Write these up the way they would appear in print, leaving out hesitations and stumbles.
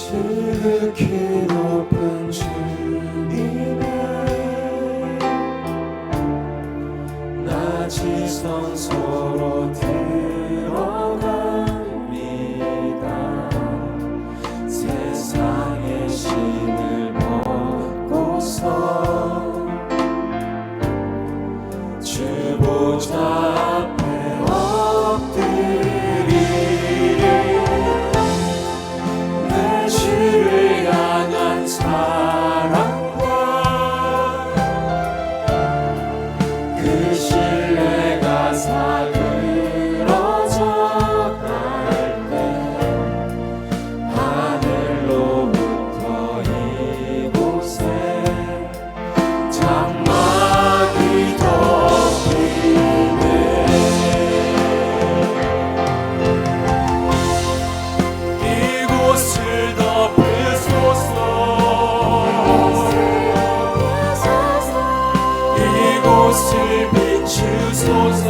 지극히 높은 주님의 낮이 성소로 들어갑니다. 세상의 신을 벗고서 주 보좌 앞에 엎드리리. 내 주를 향한 사랑과 그 신뢰가 사그러져 갈 때 하늘로부터 이곳에 장막이 덮이네. 이곳을 덮으소서. 이곳을 비추소서.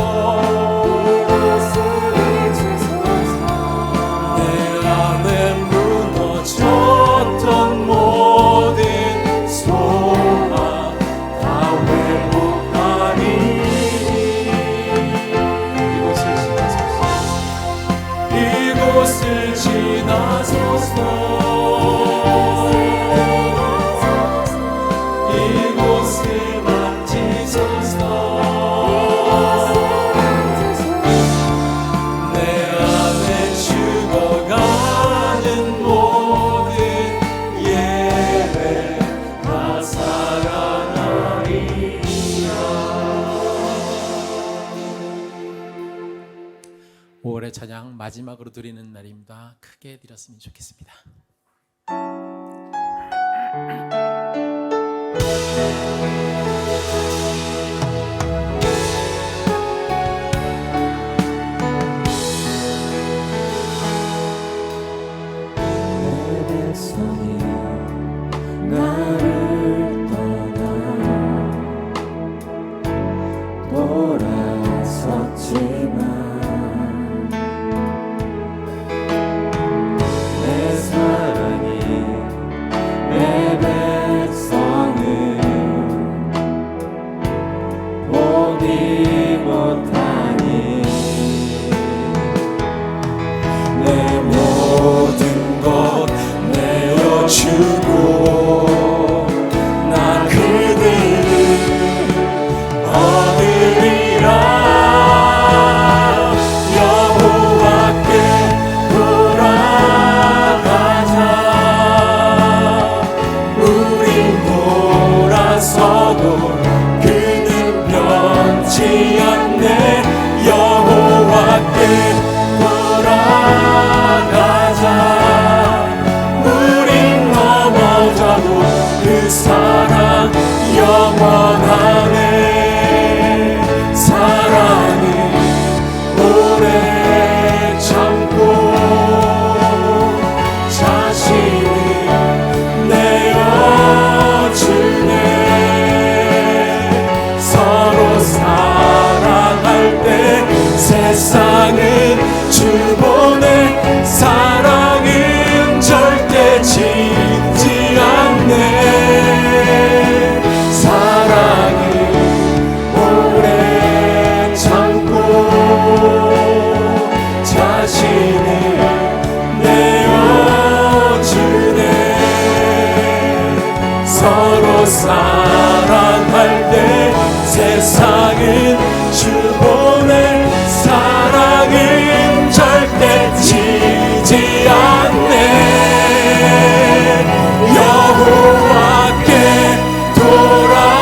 내 안에 무너졌던 모든 소망 다 회복하니. 이곳을 지나소서. 이곳을 만지소서. 내 안에 죽어가는 모든 예배 다 살아나리라. 5월의 찬양 마지막으로 드리는 날입니다. 크게 드렸으면 좋겠습니다. 내 백성이 나를 떠나 돌아섰지만 내 사랑이 내 백성을 보지 못하니 내 모든 것 내어주고 나 그들을 얻으리라. 여호와께 돌아가자. 우린 돌아서도 그는 변치 않네. 여호와께 돌아가자. 우린 넘어져도 그 사랑 영원하네. 사랑은 오래 참고 자신을 내어주네. 서로 사랑할 때 세상은 주보내. 사랑은 절대 지지 않네. 사랑은 오래 참고 자신을 내어주네. 서로 사랑할 때 세상은 주보내. 사랑은 절대 지지 않네. 여호와께 돌아가자.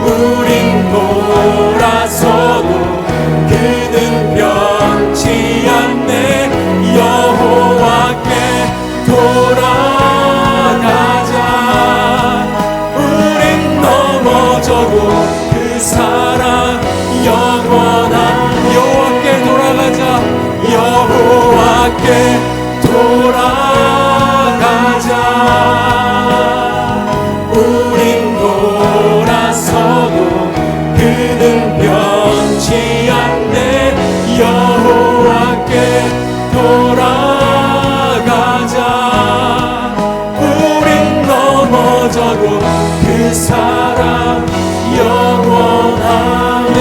우린 돌아서도 그는 변치 않네. 여호와께 돌아가자. 우린 넘어져도 그 사랑 영원한. 여호와께 돌아가자. 여전고 그 사랑 영원하네.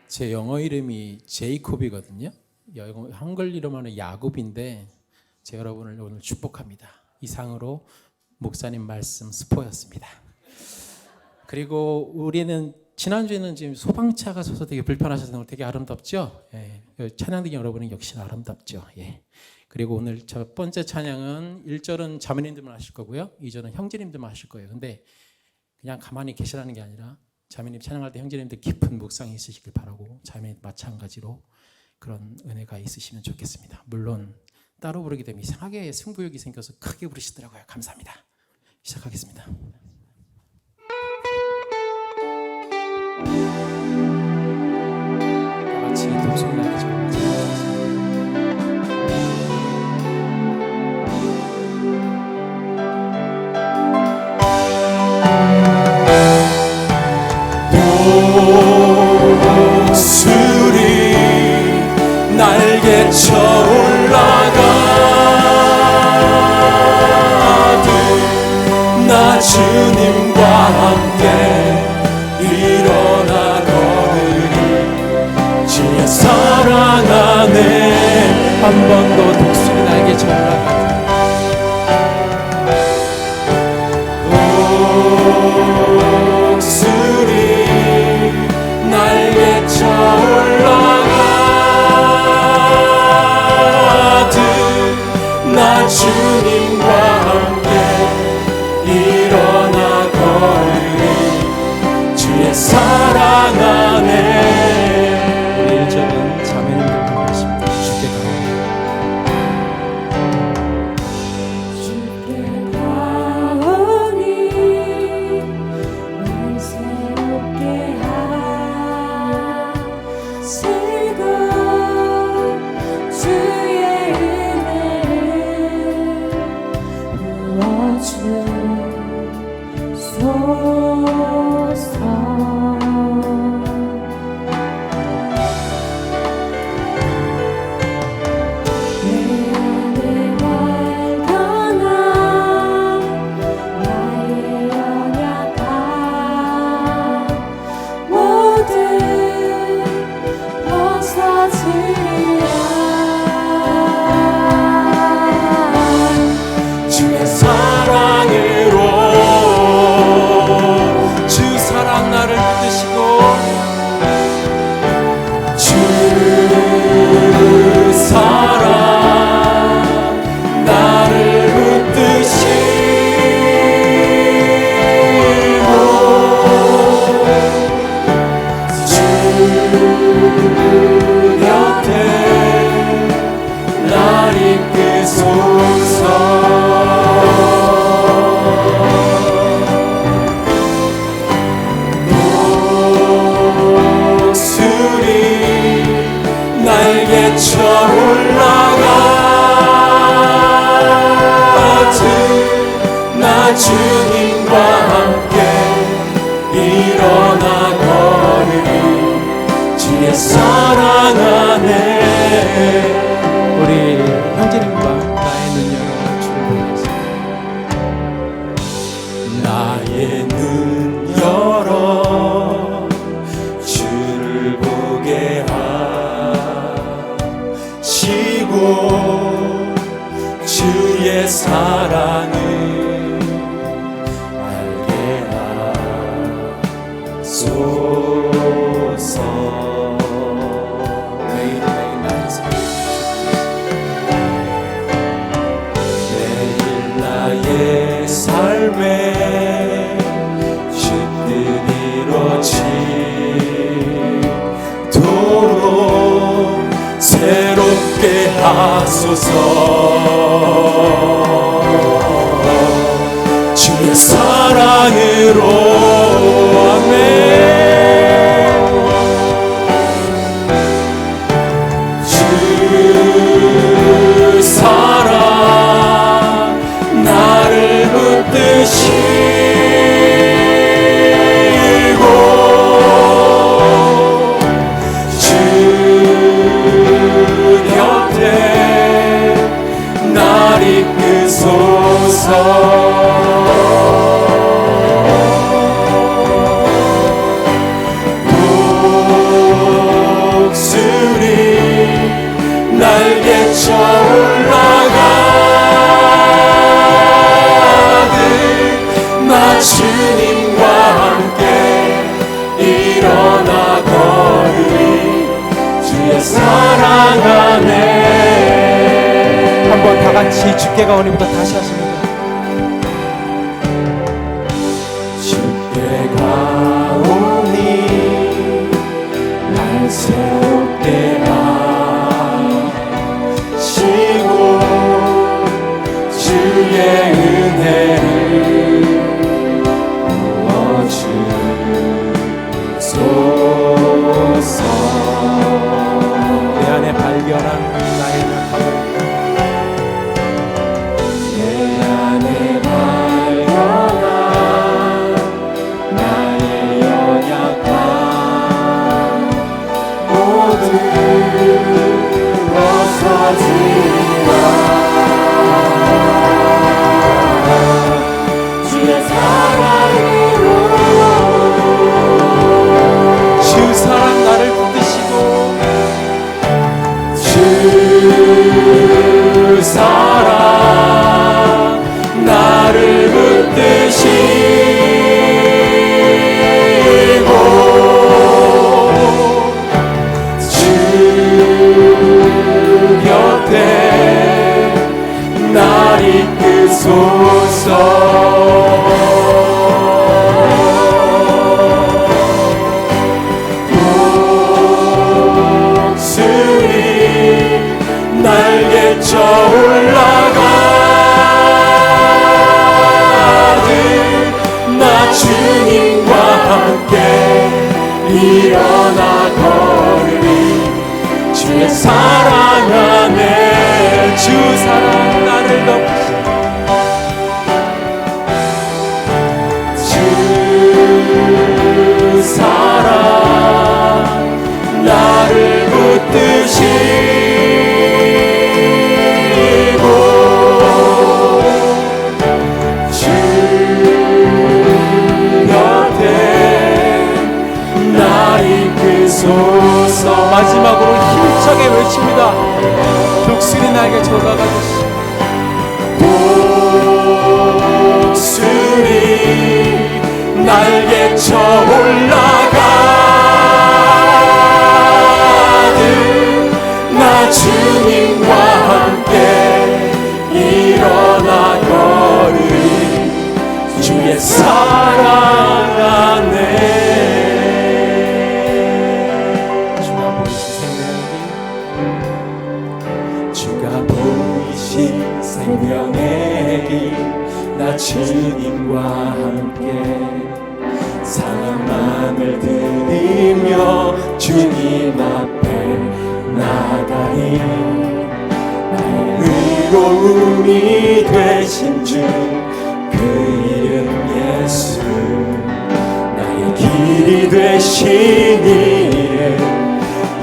제 영어 이름이 제이콥이거든요. 한글 이름은 야곱인데 제가 여러분을 오늘 축복합니다. 이상으로 목사님 말씀 스포였습니다. 그리고 우리는 지난주에는 지금 소방차가 서서 되게 불편하셔서 되게 아름답죠. 예, 찬양들 여러분은 역시나 아름답죠. 예. 그리고 오늘 첫 번째 찬양은 1절은 자매님들만 하실 거고요, 2절은 형제님들만 하실 거예요. 근데 그냥 가만히 계시라는 게 아니라 자매님 찬양할 때 형제님들 깊은 묵상이 있으시길 바라고, 자매님 마찬가지로 그런 은혜가 있으시면 좋겠습니다. 물론 따로 부르게 되면 이상하게 승부욕이 생겨서 크게 부르시더라고요. 감사합니다. 시작하겠습니다. 다 같이 동성이 나게 좀 독수리 날개쳐 올라가듯 나 주님과 함께 일어나 거느리 주의 사랑 안에 한 번 더 독수리 날개쳐 올라가듯 독수리 날개쳐 올라가듯 나 주님과 함께 일어나 거느리 주의 사랑 안에. 우리 1절은 자매님들만 하십니다. 주께 가오니 날 새롭게 하시고 주의 은혜를 부어주소서. 내 안에 발견한 나의 연약함 모두 벗어지리라. 주의 사랑으로 주 사랑 나를 붙드시고 주 사랑 나를 붙드시고 주 곁에 날 이끄소서. 독수리 날개쳐 올라가듯 나 주님과 함께 일어나 거느리 주의 사랑 안에. 우리 형제님과 나의 눈 열어 주를 보겠습니다. 나의 눈 열어 주를 보게 하시고 주의 사랑을 알게 하소서. 매일 나의 삶 매일 나의 삶에 주 뜻 이루어지도록 새롭게 하소서. 주의 사랑으로 아멘. 주 사랑 나를 붙드시고 주 곁에 한번 다 같이 주께 가오니부터 다시 하십니다. 주께 가오니 날 새롭게 하시고 주의 은혜를 부어주소서. 내 안에 발견한 나의 약함을 내 안에 발견한 나의 연약함 모두 벗어지라. 주의 사랑으로 주 사랑 나를 붙드시고 주 사랑 나를 붙드시고 주 곁에 날 이끄소서. 날개쳐 올라가듯 나 주님과 함께 일어나 걸으리. 주의 사랑 안에 주 사랑 나를 주 사랑 나를 붙드시고 주 곁에 날 이끄소서. 마지막으로 힘차게 외칩니다. 독수리 날개 올라가듯이 독수리 날개쳐 올라가듯 나 주님과 함께 일어나 걸으리. 주의 사랑 안에 주가 보이신 생명의 주가 보이신 생명의 길 나 주님과 함께 사랑만을 드리며 주님 앞에 나가리. 나의 의로움이 되신 주 그 이름 예수 나의 길이 되신 이름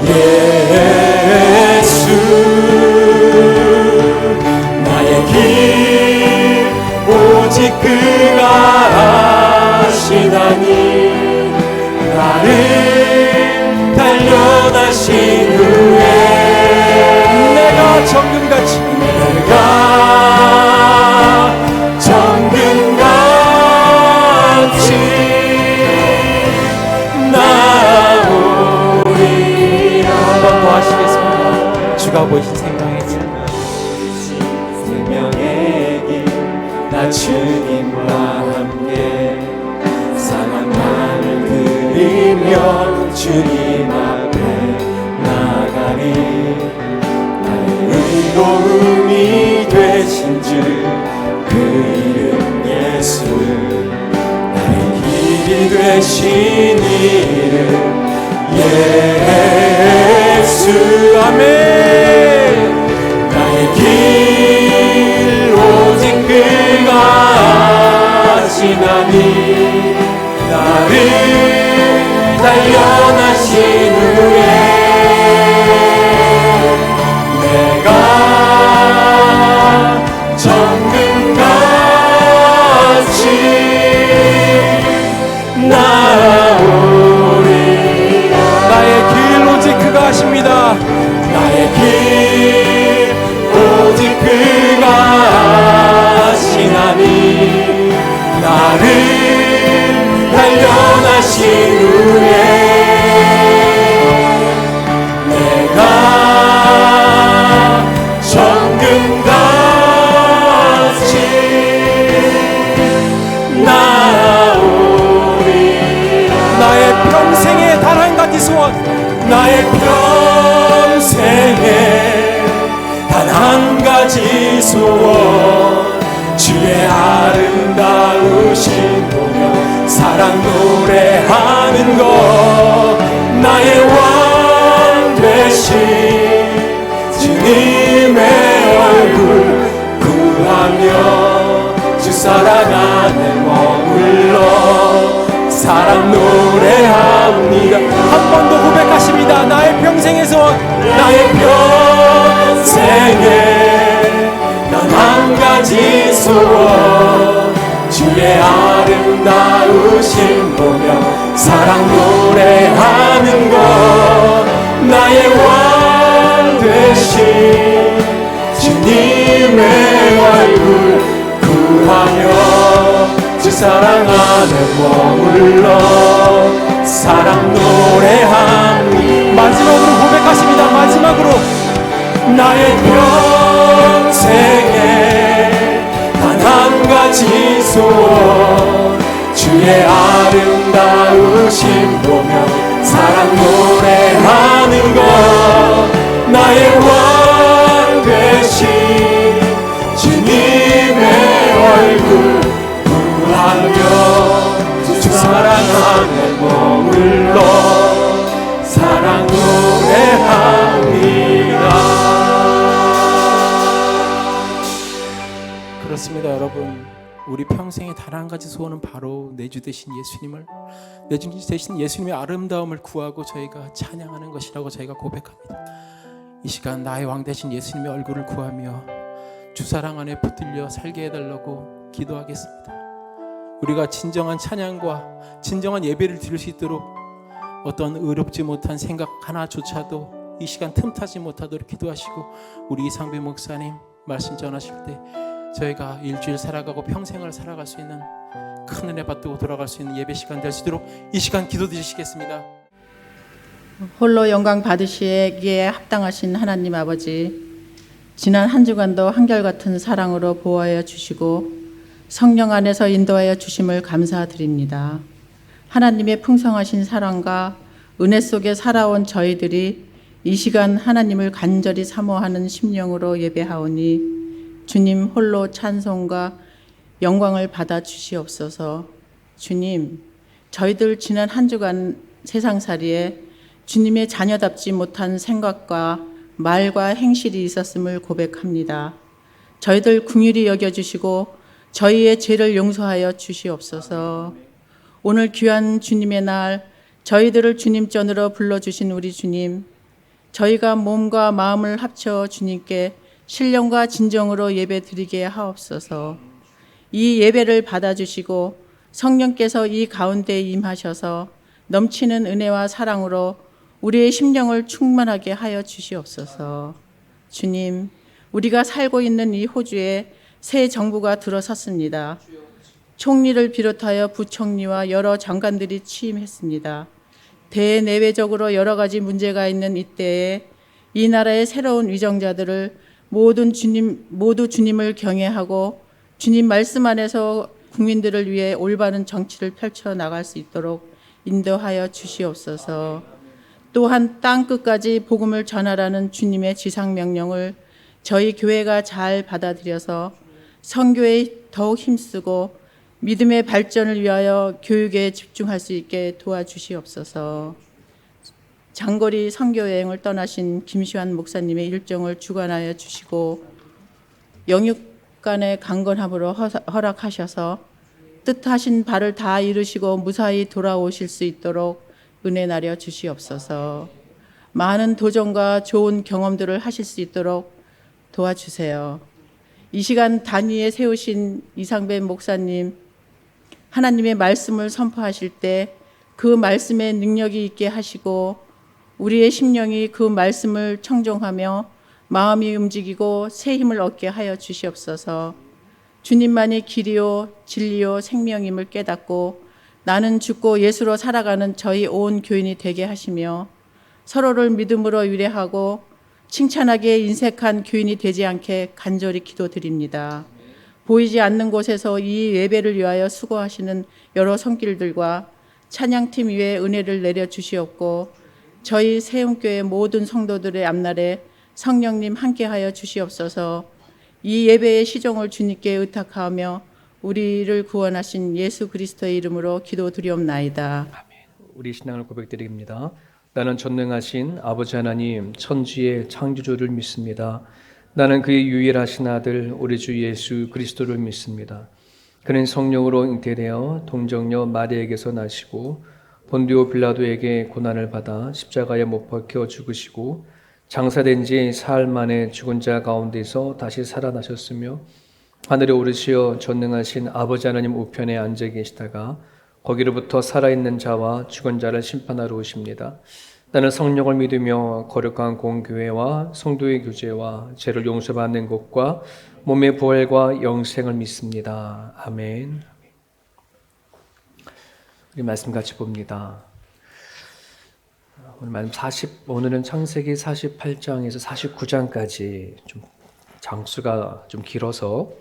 예수 나의 길 오직 그가 아시나니 나를 단련하신 후에 내가 정금같이 내가 정금같이 나오리라. 한 번 더 하시겠습니다. 주가 보이신 생명의 길 나 주님과 함께 사랑만을 드리며 주님 앞에 나가리. 나의 의로움이 되신 주 그 이름 예수 나의 길이 되신 이름 예수. 아멘. 나의 길 오직 그가 아시나니 나를 단련하신 후에 내가 정금같이 나오리라. 나의 길 오직 그가 하십니다. 나의 길 오직 그가 아시나니 나를 단련하신 후에 나의 평생의 단 한 가지 소원, 나의 평생에 단 한 가지 소원, 주의 아름다우신 보며 사랑 노래하는 것, 나의 왕 되신 주님의 얼굴 구하며 주 사랑 안에 머물러 사랑 노래합니다. 한 번 더 고백하십니다. 나의 평생의 소원, 나의 평생에 단 한 가지 소원, 주의 아름다우신 보며 사랑 노래하는 것, 나의 왕 되신 주님의 얼굴 구하며 주 사랑 안에 머물러 사랑 노래합니다. 마지막으로 고백하십니다. 마지막으로 나의 평생에 단 한 가지 소원, 주의 아름다우신 보며 사랑 노래하는 것, 나의 왕 되신 주님의 얼굴 구하며 주 사랑 안에 머물러 사랑 노래합니다. 그렇습니다. 여러분, 우리 평생의 단 한 가지 소원은 바로 내 주 되신 예수님을, 내 주 되신 예수님의 아름다움을 구하고 저희가 찬양하는 것이라고 저희가 고백합니다. 이 시간 나의 왕 되신 예수님의 얼굴을 구하며 주 사랑 안에 붙들려 살게 해달라고 기도하겠습니다. 우리가 진정한 찬양과 진정한 예배를 드릴 수 있도록 어떤 의롭지 못한 생각 하나조차도 이 시간 틈타지 못하도록 기도하시고, 우리 이상배 목사님 말씀 전하실 때 저희가 일주일 살아가고 평생을 살아갈 수 있는 큰 은혜 받고 돌아갈 수 있는 예배 시간 될 수 있도록 이 시간 기도 드리시겠습니다. 홀로 영광 받으시기에 합당하신 하나님 아버지, 지난 한 주간도 한결같은 사랑으로 보호하여 주시고 성령 안에서 인도하여 주심을 감사드립니다. 하나님의 풍성하신 사랑과 은혜 속에 살아온 저희들이 이 시간 하나님을 간절히 사모하는 심령으로 예배하오니 주님 홀로 찬송과 영광을 받아 주시옵소서. 주님, 저희들 지난 한 주간 세상살이에 주님의 자녀답지 못한 생각과 말과 행실이 있었음을 고백합니다. 저희들 긍휼히 여겨주시고 저희의 죄를 용서하여 주시옵소서. 오늘 귀한 주님의 날, 저희들을 주님 전으로 불러주신 우리 주님, 저희가 몸과 마음을 합쳐 주님께 신령과 진정으로 예배 드리게 하옵소서. 이 예배를 받아주시고 성령께서 이 가운데 임하셔서 넘치는 은혜와 사랑으로 우리의 심령을 충만하게 하여 주시옵소서. 주님, 우리가 살고 있는 이 호주에 새 정부가 들어섰습니다. 총리를 비롯하여 부총리와 여러 장관들이 취임했습니다. 대내외적으로 여러 가지 문제가 있는 이때에 이 나라의 새로운 위정자들을 모두 주님을 경외하고 주님 말씀 안에서 국민들을 위해 올바른 정치를 펼쳐 나갈 수 있도록 인도하여 주시옵소서. 또한 땅 끝까지 복음을 전하라는 주님의 지상 명령을 저희 교회가 잘 받아들여서 선교에 더욱 힘쓰고 믿음의 발전을 위하여 교육에 집중할 수 있게 도와주시옵소서. 장거리 선교여행을 떠나신 김시환 목사님의 일정을 주관하여 주시고 영육간의 강건함으로 허락하셔서 뜻하신 바를 다 이루시고 무사히 돌아오실 수 있도록 은혜 나려 주시옵소서. 많은 도전과 좋은 경험들을 하실 수 있도록 도와주세요. 이 시간 단위에 세우신 이상배 목사님, 하나님의 말씀을 선포하실 때 그 말씀에 능력이 있게 하시고 우리의 심령이 그 말씀을 청종하며 마음이 움직이고 새 힘을 얻게 하여 주시옵소서. 주님만이 길이요 진리요 생명임을 깨닫고 나는 죽고 예수로 살아가는 저희 온 교인이 되게 하시며 서로를 믿음으로 유래하고 칭찬하게 인색한 교인이 되지 않게 간절히 기도드립니다. 보이지 않는 곳에서 이 예배를 위하여 수고하시는 여러 손길들과 찬양팀 위에 은혜를 내려 주시옵고 저희 세움교회 모든 성도들의 앞날에 성령님 함께하여 주시옵소서. 이 예배의 시종을 주님께 의탁하며 우리를 구원하신 예수 그리스도의 이름으로 기도드리옵나이다. 우리 신앙을 고백드립니다. 나는 전능하신 아버지 하나님 천지의 창조주를 믿습니다. 나는 그의 유일하신 아들 우리 주 예수 그리스도를 믿습니다. 그는 성령으로 잉태되어 동정녀 마리아에게서 나시고 본디오 빌라도에게 고난을 받아 십자가에 못 박혀 죽으시고 장사된 지 사흘 만에 죽은 자 가운데서 다시 살아나셨으며 하늘에 오르시어 전능하신 아버지 하나님 우편에 앉아 계시다가 거기로부터 살아있는 자와 죽은 자를 심판하러 오십니다. 나는 성령을 믿으며 거룩한 공교회와 성도의 교제와 죄를 용서받는 것과 몸의 부활과 영생을 믿습니다. 아멘. 우리 말씀 같이 봅니다. 오늘은 창세기 48장에서 49장까지 좀 장수가 좀 길어서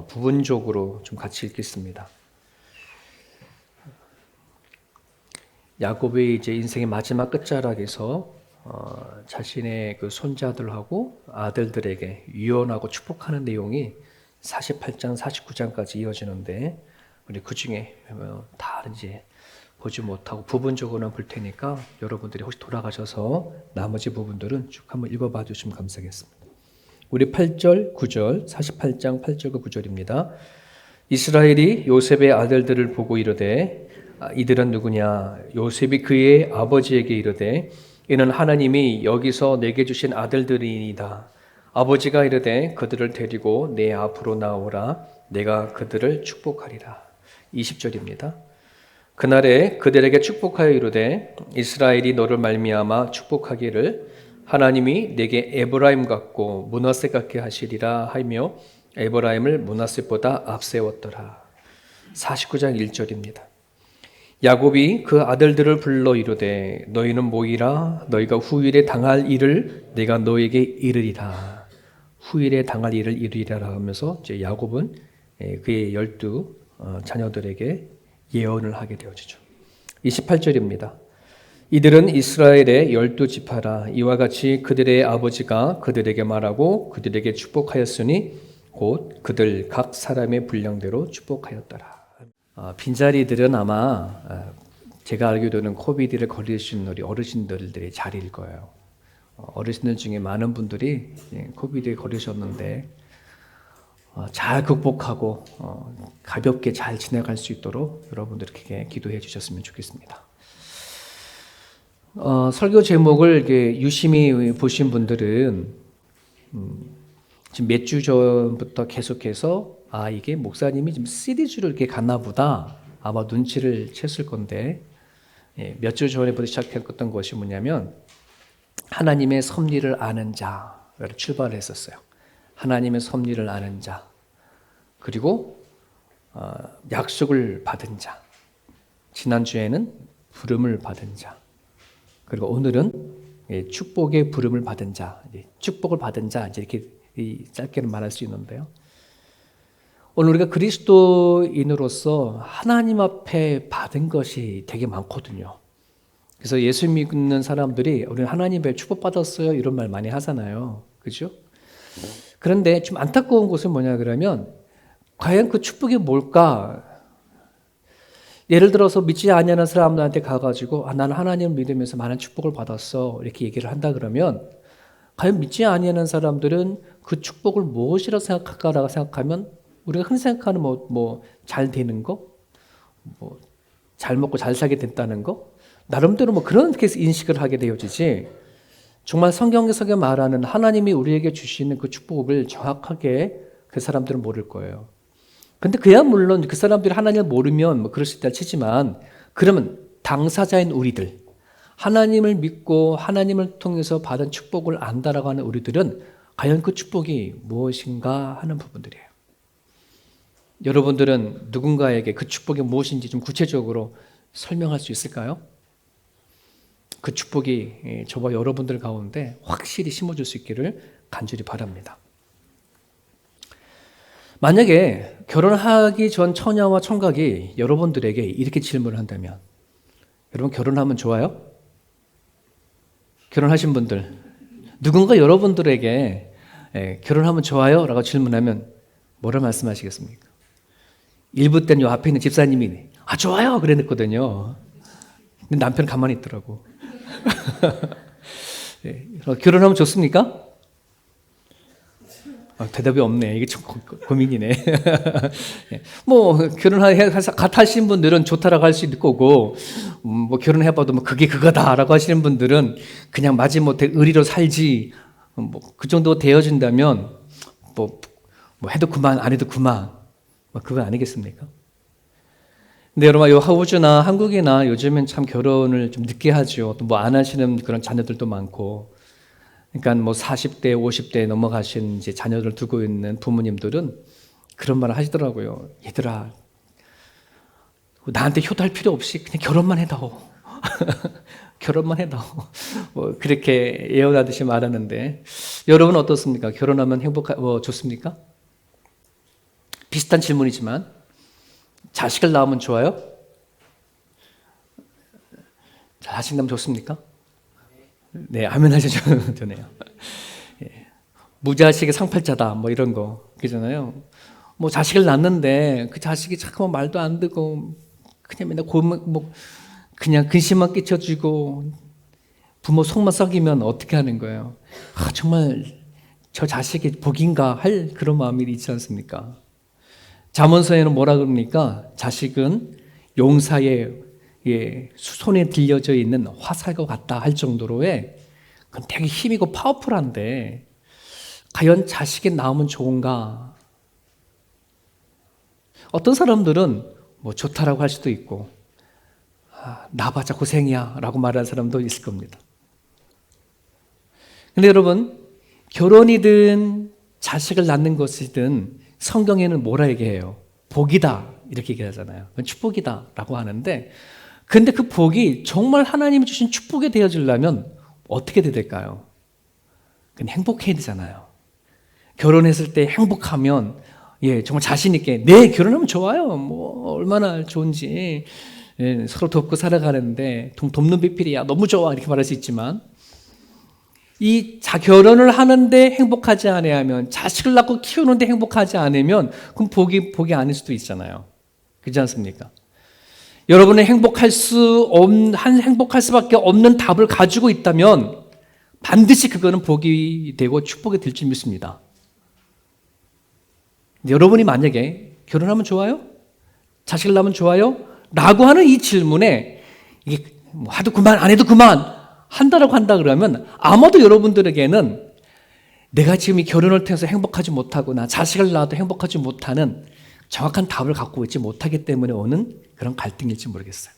부분적으로 좀 같이 읽겠습니다. 야곱의 이제 인생의 마지막 끝자락에서 자신의 그 손자들하고 아들들에게 유언하고 축복하는 내용이 48장, 49장까지 이어지는데 우리 그 중에 다 이제 보지 못하고 부분적으로는 볼 테니까 여러분들이 혹시 돌아가셔서 나머지 부분들은 쭉 한번 읽어봐 주시면 감사하겠습니다. 우리 8절, 9절, 48장 8절과 9절입니다. 이스라엘이 요셉의 아들들을 보고 이르되 이들은 누구냐? 요셉이 그의 아버지에게 이르되 이는 하나님이 여기서 내게 주신 아들들이니이다. 아버지가 이르되 그들을 데리고 내 앞으로 나오라. 내가 그들을 축복하리라. 20절입니다. 그날에 그들에게 축복하여 이르되 이스라엘이 너를 말미암아 축복하기를 하나님이 내게 에브라임 같고 므낫세 같게 하시리라 하며 에브라임을 므낫세보다 앞세웠더라. 49장 1절입니다. 야곱이 그 아들들을 불러 이르되 너희는 모이라. 너희가 후일에 당할 일을 내가 너에게 이르리라. 후일에 당할 일을 이르리라 하면서 이제 야곱은 그의 12 자녀들에게 예언을 하게 되어지죠. 28절입니다. 이들은 이스라엘의 12지파라. 이와 같이 그들의 아버지가 그들에게 말하고 그들에게 축복하였으니 곧 그들 각 사람의 분량대로 축복하였더라. 빈자리들은 아마 제가 알기로는 코비드를 걸리신 우리 어르신들의 자리일 거예요. 어르신들 중에 많은 분들이 코비드에 걸리셨는데 잘 극복하고 가볍게 잘 지나갈 수 있도록 여러분들에게 기도해 주셨으면 좋겠습니다. 설교 제목을 이렇게 유심히 보신 분들은 지금 몇 주 전부터 계속해서 이게 목사님이 지금 시리즈로 이렇게 갔나 보다 아마 눈치를 챘을 건데 몇 주 전에부터 시작했던 것이 뭐냐면 하나님의 섭리를 아는 자를 출발을 했었어요. 하나님의 섭리를 아는 자, 그리고 약속을 받은 자, 지난주에는 부름을 받은 자, 그리고 오늘은 축복의 부름을 받은 자, 축복을 받은 자, 이렇게 짧게는 말할 수 있는데요. 오늘 우리가 그리스도인으로서 하나님 앞에 받은 것이 되게 많거든요. 그래서 예수 믿는 사람들이 우리는 하나님 앞에 축복받았어요 이런 말 많이 하잖아요. 그죠? 그런데 좀 안타까운 것은 뭐냐 그러면 과연 그 축복이 뭘까? 예를 들어서 믿지 아니하는 사람들한테 가가지고 나는 하나님을 믿으면서 많은 축복을 받았어 이렇게 얘기를 한다 그러면 과연 믿지 아니하는 사람들은 그 축복을 무엇이라고 생각할까라고 생각하면 우리가 흔히 생각하는 잘 되는 거, 잘 먹고 잘 살게 됐다는 거, 나름대로 그렇게 인식을 하게 되어지지. 정말 성경에서 말하는 하나님이 우리에게 주시는 그 축복을 정확하게 그 사람들은 모를 거예요. 근데 그야 물론 그 사람들이 하나님을 모르면 그럴 수 있다 치지만 그러면 당사자인 우리들, 하나님을 믿고 하나님을 통해서 받은 축복을 안다라고 하는 우리들은 과연 그 축복이 무엇인가 하는 부분들이에요. 여러분들은 누군가에게 그 축복이 무엇인지 좀 구체적으로 설명할 수 있을까요? 그 축복이 저와 여러분들 가운데 확실히 심어줄 수 있기를 간절히 바랍니다. 만약에 결혼하기 전 처녀와 총각이 여러분들에게 이렇게 질문을 한다면 여러분 결혼하면 좋아요? 결혼하신 분들, 누군가 여러분들에게 결혼하면 좋아요? 라고 질문하면 뭐라 말씀하시겠습니까? 일부 때는 요 앞에 있는 집사님이 좋아요 그랬거든요. 근데 남편은 가만히 있더라고. 결혼하면 좋습니까? 대답이 없네. 이게 좀 고민이네. 뭐 하신 분들은 좋다라고 할 수 있을 거고, 뭐 결혼해봐도 뭐 그게 그거다라고 하시는 분들은 그냥 마지못해 의리로 살지, 뭐 그 정도 되어진다면 뭐 해도 그만 안 해도 그만, 뭐 그거 아니겠습니까? 근데 여러분, 이 호주나 한국이나 요즘엔 참 결혼을 좀 늦게 하죠. 또 뭐 안 하시는 그런 자녀들도 많고. 그러니까 뭐 40대, 50대 넘어가신 이제 자녀를 두고 있는 부모님들은 그런 말을 하시더라고요. 얘들아, 나한테 효도할 필요 없이 그냥 결혼만 해다오. 결혼만 해다오. 뭐 그렇게 예언하듯이 말하는데, 여러분 어떻습니까? 결혼하면 좋습니까? 비슷한 질문이지만, 자식을 낳으면 좋아요? 자식 낳으면 좋습니까? 네, 아멘 하셔도 되네요. 무자식의 상팔자다, 뭐 이런 거, 그잖아요. 뭐 자식을 낳는데 그 자식이 자꾸 말도 안 듣고 그냥 맨날 그냥 근심만 끼쳐주고 부모 속만 썩이면 어떻게 하는 거예요? 정말 저 자식이 복인가 할 그런 마음이 있지 않습니까? 잠언서에는 뭐라 그럽니까? 자식은 용사의 손에 들려져 있는 화살과 같다 할 정도로의 그건 되게 힘이고 파워풀한데 과연 자식이 낳으면 좋은가? 어떤 사람들은 뭐 좋다라고 할 수도 있고 낳아봤자 고생이야 라고 말하는 사람도 있을 겁니다. 근데 여러분, 결혼이든 자식을 낳는 것이든 성경에는 뭐라 얘기해요? 복이다 이렇게 얘기하잖아요. 축복이다 라고 하는데, 근데 그 복이 정말 하나님이 주신 축복이 되어지려면 어떻게 될까요? 그건 행복해야 되잖아요. 결혼했을 때 행복하면 정말 자신 있게 결혼하면 좋아요. 뭐 얼마나 좋은지 서로 돕고 살아가는데 돕는 비필이야 너무 좋아 이렇게 말할 수 있지만, 결혼을 하는데 행복하지 않으면, 자식을 낳고 키우는데 행복하지 않으면 그럼 복이 아닐 수도 있잖아요. 그렇지 않습니까? 여러분이 행복할 수밖에 없는 답을 가지고 있다면 반드시 그거는 복이 되고 축복이 될 줄 믿습니다. 여러분이 만약에 결혼하면 좋아요? 자식을 낳으면 좋아요? 라고 하는 이 질문에 이게 하도 그만 안 해도 그만 한다라고 한다 그러면 아마도 여러분들에게는 내가 지금 이 결혼을 통해서 행복하지 못하거나 자식을 낳아도 행복하지 못하는 정확한 답을 갖고 있지 못하기 때문에 오는 그런 갈등일지 모르겠어요.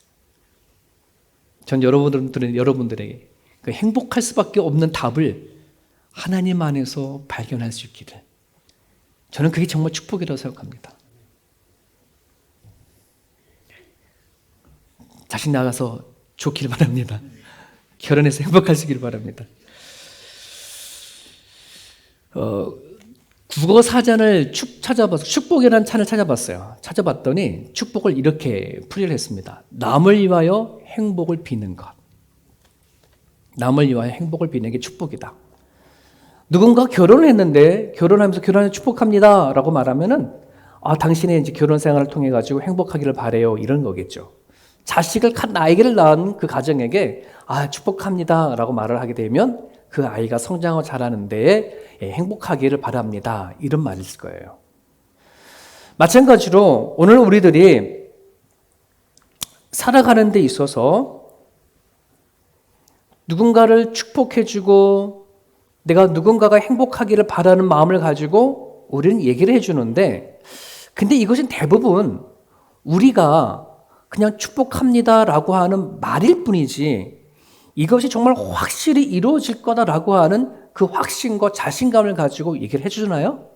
전 여러분들에게 그 행복할 수밖에 없는 답을 하나님 안에서 발견할 수 있기를, 저는 그게 정말 축복이라고 생각합니다. 자식 나가서 좋기를 바랍니다. 결혼해서 행복하시길 바랍니다. 국어 사전을 찾아봐서 축복이라는 찬을 찾아봤어요. 찾아봤더니 축복을 이렇게 풀이를 했습니다. 남을 위하여 행복을 비는 것. 남을 위하여 행복을 비는 게 축복이다. 누군가 결혼을 했는데 결혼하면서 결혼을 축복합니다 라고 말하면은 당신의 이제 결혼 생활을 통해 가지고 행복하기를 바래요 이런 거겠죠. 아이를 낳은 그 가정에게 축복합니다 라고 말을 하게 되면 그 아이가 성장하고 자라는 데에 행복하기를 바랍니다 이런 말일 거예요. 마찬가지로 오늘 우리들이 살아가는 데 있어서 누군가를 축복해주고 내가 누군가가 행복하기를 바라는 마음을 가지고 우리는 얘기를 해주는데, 근데 이것은 대부분 우리가 그냥 축복합니다라고 하는 말일 뿐이지 이것이 정말 확실히 이루어질 거다라고 하는 그 확신과 자신감을 가지고 얘기를 해주나요?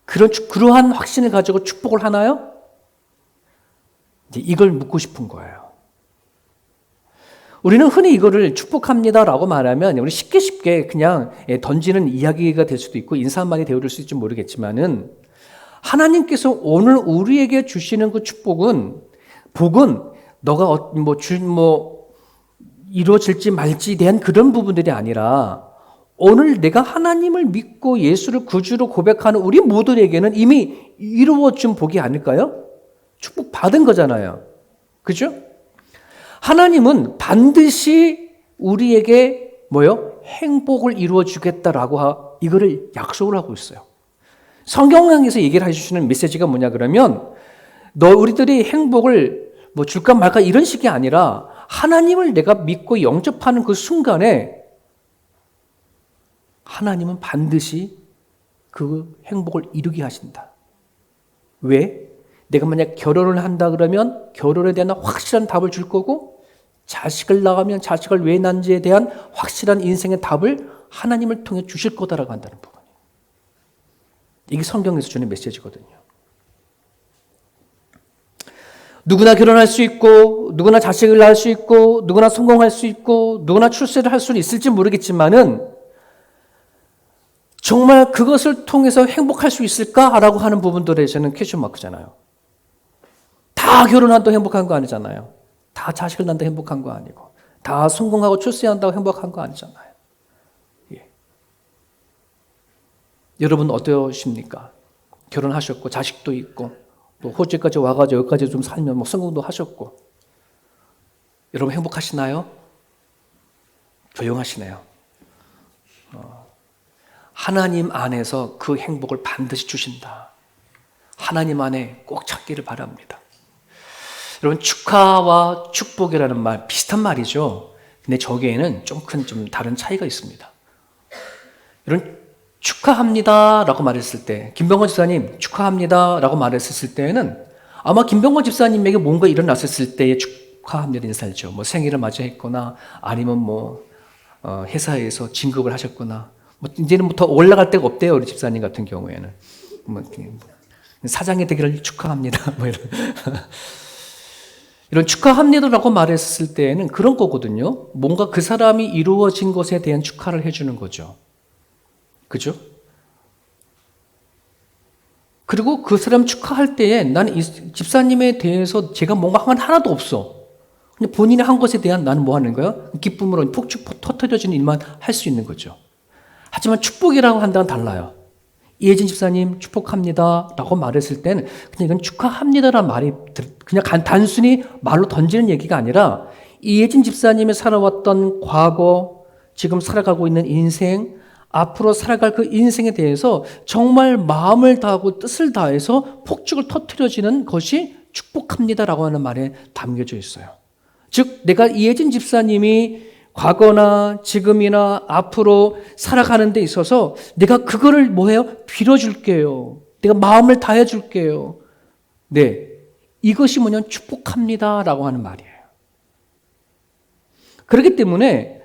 그러한 확신을 가지고 축복을 하나요? 이제 이걸 묻고 싶은 거예요. 우리는 흔히 이거를 축복합니다라고 말하면 우리 쉽게 그냥 던지는 이야기가 될 수도 있고 인사말이 되어줄 수 있을지 모르겠지만은, 하나님께서 오늘 우리에게 주시는 그 복은 너가 이루어질지 말지에 대한 그런 부분들이 아니라 오늘 내가 하나님을 믿고 예수를 구주로 고백하는 우리 모두에게는 이미 이루어진 복이 아닐까요? 축복 받은 거잖아요. 그죠? 하나님은 반드시 우리에게 행복을 이루어 주겠다라고 이거를 약속을 하고 있어요. 성경에서 얘기를 해주시는 메시지가 뭐냐 그러면 우리들이 행복을 줄까 말까 이런 식이 아니라 하나님을 내가 믿고 영접하는 그 순간에 하나님은 반드시 그 행복을 이루게 하신다. 왜? 내가 만약 결혼을 한다 그러면 결혼에 대한 확실한 답을 줄 거고 자식을 낳으면 자식을 왜 낳는지에 대한 확실한 인생의 답을 하나님을 통해 주실 거다라고 한다는 부분이에요. 이게 성경에서 주는 메시지거든요. 누구나 결혼할 수 있고 누구나 자식을 낳을 수 있고 누구나 성공할 수 있고 누구나 출세를 할 수는 있을지 모르겠지만은 정말 그것을 통해서 행복할 수 있을까라고 하는 부분들에서는 퀘스천 마크잖아요. 다 결혼한다고 행복한 거 아니잖아요. 다 자식을 낳는다고 행복한 거 아니고 다 성공하고 출세한다고 행복한 거 아니잖아요. 예. 여러분 어떠십니까? 결혼하셨고 자식도 있고 또 호주까지 와가지고 여기까지 좀 살면 성공도 하셨고 여러분 행복하시나요? 조용하시네요. 하나님 안에서 그 행복을 반드시 주신다. 하나님 안에 꼭 찾기를 바랍니다. 여러분 축하와 축복이라는 말 비슷한 말이죠. 근데 저기에는 좀 다른 차이가 있습니다. 여러분 축하합니다라고 말했을 때 김병건 집사님 축하합니다라고 말했을 때는 아마 김병건 집사님에게 뭔가 일어났을 때의 축하합니다 인사죠. 생일을 맞이했거나 아니면 회사에서 진급을 하셨거나 이제는 더 올라갈 데가 없대요. 우리 집사님 같은 경우에는 사장이 되기를 축하합니다. 이런 축하합니다라고 말했을 때에는 그런 거거든요. 뭔가 그 사람이 이루어진 것에 대한 축하를 해주는 거죠. 그죠? 그리고 그 사람 축하할 때에 나는 이 집사님에 대해서 제가 뭔가 한 건 하나도 없어. 그냥 본인이 한 것에 대한 나는 뭐 하는 거야? 기쁨으로 폭죽 터뜨려지는 일만 할 수 있는 거죠. 하지만 축복이라고 한다는 달라요. 이혜진 집사님 축복합니다 라고 말했을 때는 그냥 이건 축하합니다라는 말이 그냥 단순히 말로 던지는 얘기가 아니라 이혜진 집사님이 살아왔던 과거, 지금 살아가고 있는 인생, 앞으로 살아갈 그 인생에 대해서 정말 마음을 다하고 뜻을 다해서 폭죽을 터뜨려지는 것이 축복합니다라고 하는 말에 담겨져 있어요. 즉 내가 이혜진 집사님이 과거나 지금이나 앞으로 살아가는 데 있어서 내가 그거를 빌어줄게요. 내가 마음을 다해줄게요. 네, 이것이 뭐냐면 축복합니다라고 하는 말이에요. 그렇기 때문에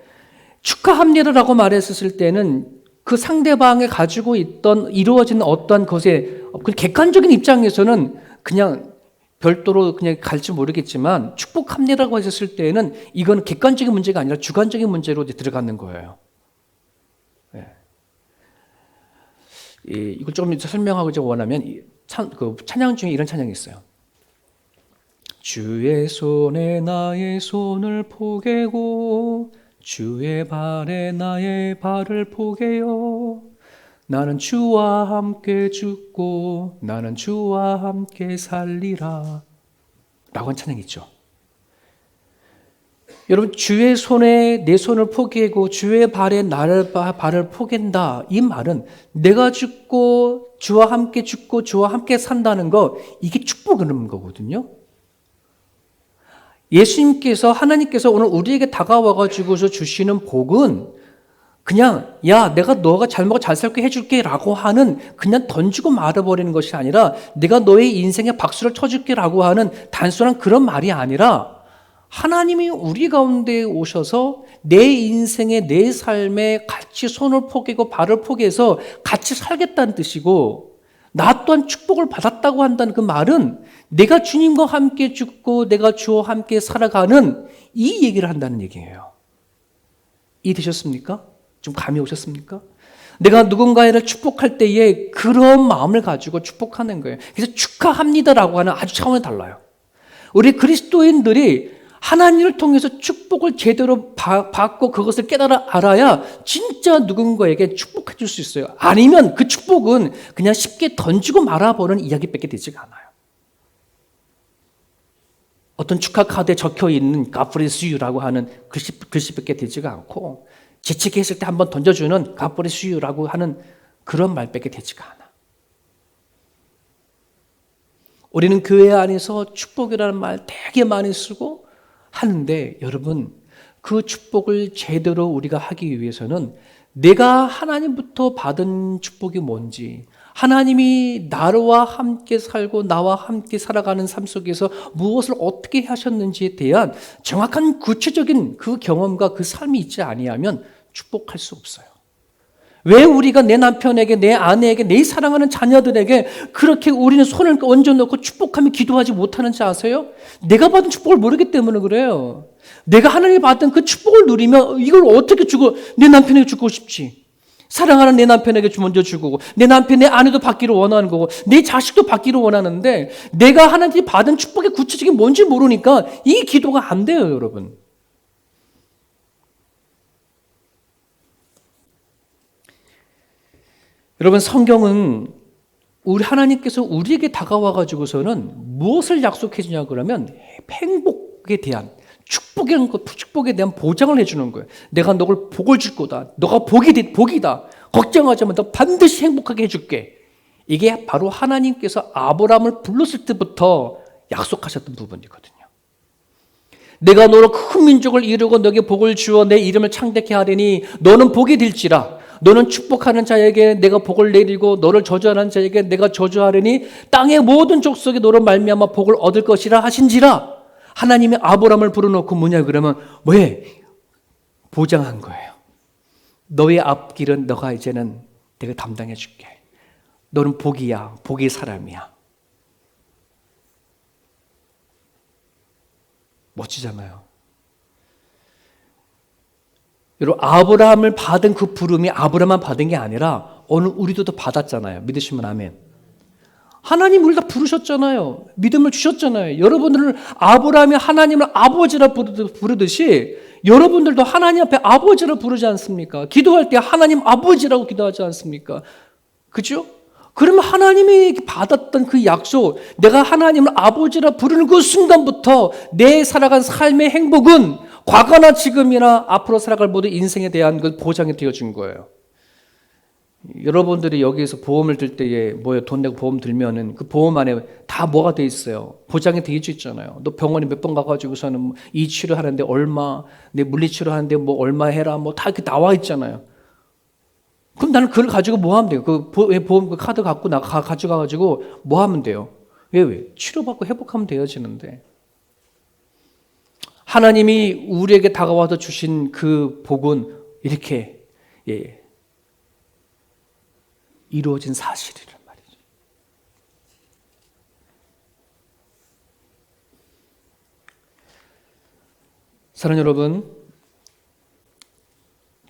축하합니다라고 말했을 때는 그 상대방이 가지고 있던 이루어지는 어떤 것에 객관적인 입장에서는 그냥 별도로 그냥 갈지 모르겠지만 축복합니다라고 했을 때에는 이건 객관적인 문제가 아니라 주관적인 문제로 들어가는 거예요. 네. 이걸 조금 설명하고 원하면 찬양 중에 이런 찬양이 있어요. 주의 손에 나의 손을 포개고 주의 발에 나의 발을 포개요. 나는 주와 함께 죽고 나는 주와 함께 살리라 라고 한 찬양이 있죠. 여러분 주의 손에 내 손을 포개고 주의 발에 나를 발을 포갠다. 이 말은 내가 죽고 주와 함께 죽고 주와 함께 산다는 거 이게 축복이라는 거거든요. 예수님께서 하나님께서 오늘 우리에게 다가와가지고서 주시는 복은 그냥 너가 잘 먹어 잘 살게 해줄게 라고 하는 그냥 던지고 말아버리는 것이 아니라 내가 너의 인생에 박수를 쳐줄게 라고 하는 단순한 그런 말이 아니라 하나님이 우리 가운데 오셔서 내 인생에 내 삶에 같이 손을 포개고 발을 포개서 같이 살겠다는 뜻이고 나 또한 축복을 받았다고 한다는 그 말은 내가 주님과 함께 죽고 내가 주와 함께 살아가는 이 얘기를 한다는 얘기예요. 이해되셨습니까? 좀 감이 오셨습니까? 내가 누군가를 축복할 때에 그런 마음을 가지고 축복하는 거예요. 그래서 축하합니다라고 하는 아주 차원이 달라요. 우리 그리스도인들이 하나님을 통해서 축복을 제대로 받고 그것을 깨달아 알아야 진짜 누군가에게 축복해 줄 수 있어요. 아니면 그 축복은 그냥 쉽게 던지고 말아버리는 이야기밖에 되지가 않아요. 어떤 축하 카드에 적혀 있는 God bless you라고 하는 글씨밖에 되지가 않고, 재채기했을 때 한번 던져주는 God bless you라고 하는 그런 말밖에 되지가 않아. 우리는 교회 안에서 축복이라는 말 되게 많이 쓰고 하는데, 여러분, 그 축복을 제대로 우리가 하기 위해서는 내가 하나님부터 받은 축복이 뭔지, 하나님이 나와 함께 살고 나와 함께 살아가는 삶 속에서 무엇을 어떻게 하셨는지에 대한 정확한 구체적인 그 경험과 그 삶이 있지 아니하면 축복할 수 없어요. 왜 우리가 내 남편에게, 내 아내에게, 내 사랑하는 자녀들에게 그렇게 우리는 손을 얹어놓고 축복하며 기도하지 못하는지 아세요? 내가 받은 축복을 모르기 때문에 그래요. 내가 하나님이 받은 그 축복을 누리면 이걸 어떻게 주고, 내 남편에게 주고 싶지. 사랑하는 내 남편에게 먼저 주고, 내 남편, 내 아내도 받기를 원하는 거고, 내 자식도 받기를 원하는데, 내가 하나님이 받은 축복의 구체적인 뭔지 모르니까 이 기도가 안 돼요, 여러분. 여러분, 성경은 우리 하나님께서 우리에게 다가와 가지고서는 무엇을 약속해 주냐 그러면 행복에 대한, 축복에 대한 보장을 해주는 거예요. 내가 너를 복을 줄 거다. 너가 복이다. 걱정하지 마. 너 반드시 행복하게 해줄게. 이게 바로 하나님께서 아브라함을 불렀을 때부터 약속하셨던 부분이거든요. 내가 너로 큰 민족을 이루고 너에게 복을 주어 내 이름을 창대케 하리니 너는 복이 될지라. 너는 축복하는 자에게 내가 복을 내리고 너를 저주하는 자에게 내가 저주하리니 땅의 모든 족속이 너로 말미암아 복을 얻을 것이라 하신지라. 하나님이 아브라함을 불러놓고 뭐냐 그러면 왜? 보장한 거예요. 너의 앞길은 너가 이제는 내가 담당해 줄게. 너는 복이야. 복의 사람이야. 멋지잖아요. 여러분, 아브라함을 받은 그 부름이 아브라함만 받은 게 아니라 오늘 우리도 받았잖아요. 믿으시면 아멘. 하나님 우리 다 부르셨잖아요. 믿음을 주셨잖아요. 여러분들은 아브라함이 하나님을 아버지라 부르듯이 여러분들도 하나님 앞에 아버지라 부르지 않습니까? 기도할 때 하나님 아버지라고 기도하지 않습니까? 그죠? 그러면 하나님이 받았던 그 약속, 내가 하나님을 아버지라 부르는 그 순간부터 내 살아간 삶의 행복은 과거나 지금이나 앞으로 살아갈 모든 인생에 대한 그 보장이 되어준 거예요. 여러분들이 여기에서 보험을 들 때에 돈 내고 보험 들면은 그 보험 안에 다 뭐가 돼 있어요? 보장이 돼 있잖아요. 너 병원에 몇 번 가가지고서는 이 치료하는데 얼마, 내 물리치료하는데 뭐 얼마 해라, 뭐 다 이렇게 나와 있잖아요. 그럼 나는 그걸 가지고 뭐 하면 돼요? 그 보험 그 카드 갖고 가져가가지고 뭐 하면 돼요? 왜? 치료받고 회복하면 되어지는데. 하나님이 우리에게 다가와서 주신 그 복은 이렇게 이루어진 사실이란 말이죠. 사랑하는 여러분,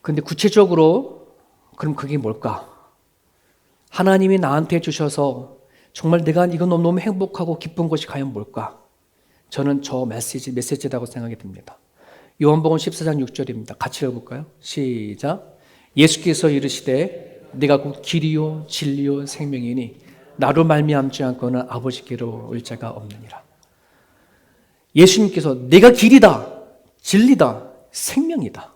근데 구체적으로 그럼 그게 뭘까? 하나님이 나한테 주셔서 정말 내가 이거 너무 행복하고 기쁜 것이 과연 뭘까? 저는 저 메시지라고 생각이 듭니다. 요한복음 14장 6절입니다. 같이 읽어볼까요? 시작. 예수께서 이르시되 내가 곧 길이요 진리요 생명이니 나로 말미암지 않고는 아버지께로 올 자가 없느니라. 예수님께서 내가 길이다, 진리다, 생명이다.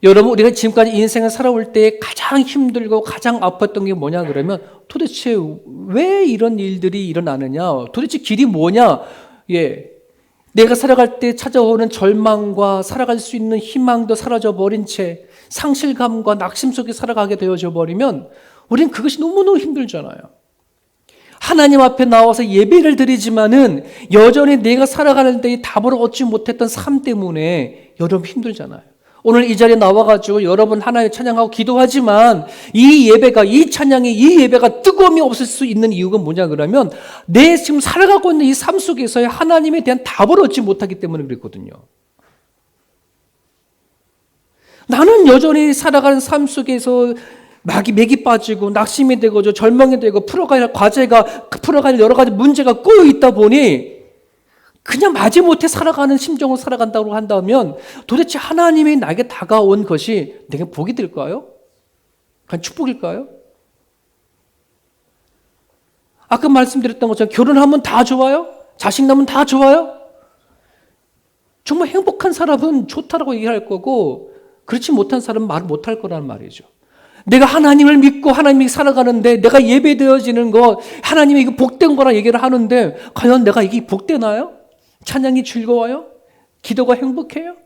여러분, 우리가 지금까지 인생을 살아올 때 가장 힘들고 가장 아팠던 게 뭐냐 그러면 도대체 왜 이런 일들이 일어나느냐, 도대체 길이 뭐냐. 내가 살아갈 때 찾아오는 절망과 살아갈 수 있는 희망도 사라져버린 채 상실감과 낙심 속에 살아가게 되어져 버리면 우린 그것이 너무너무 힘들잖아요. 하나님 앞에 나와서 예배를 드리지만은 여전히 내가 살아가는 데에 답을 얻지 못했던 삶 때문에 여러분 힘들잖아요. 오늘 이 자리에 나와가지고 여러분 하나님 찬양하고 기도하지만 이 예배가, 이 찬양이, 이 예배가 뜨거움이 없을 수 있는 이유가 뭐냐 그러면 내 지금 살아가고 있는 이 삶 속에서의 하나님에 대한 답을 얻지 못하기 때문에 그랬거든요. 나는 여전히 살아가는 삶 속에서 맥이 빠지고 낙심이 되고 절망이 되고 풀어가야 할 과제가, 풀어가야 할 여러 가지 문제가 꼬여 있다 보니 그냥 마지못해 살아가는 심정으로 살아간다고 한다면 도대체 하나님이 나에게 다가온 것이 내게 복이 될까요? 그냥 축복일까요? 아까 말씀드렸던 것처럼 결혼하면 다 좋아요? 자식 낳으면 다 좋아요? 정말 행복한 사람은 좋다라고 얘기할 거고 그렇지 못한 사람은 말 못할 거라는 말이죠. 내가 하나님을 믿고 하나님이 살아가는데 내가 예배되어지는 거 하나님이 이거 복된 거라 얘기를 하는데 과연 내가 이게 복되나요? 찬양이 즐거워요? 기도가 행복해요?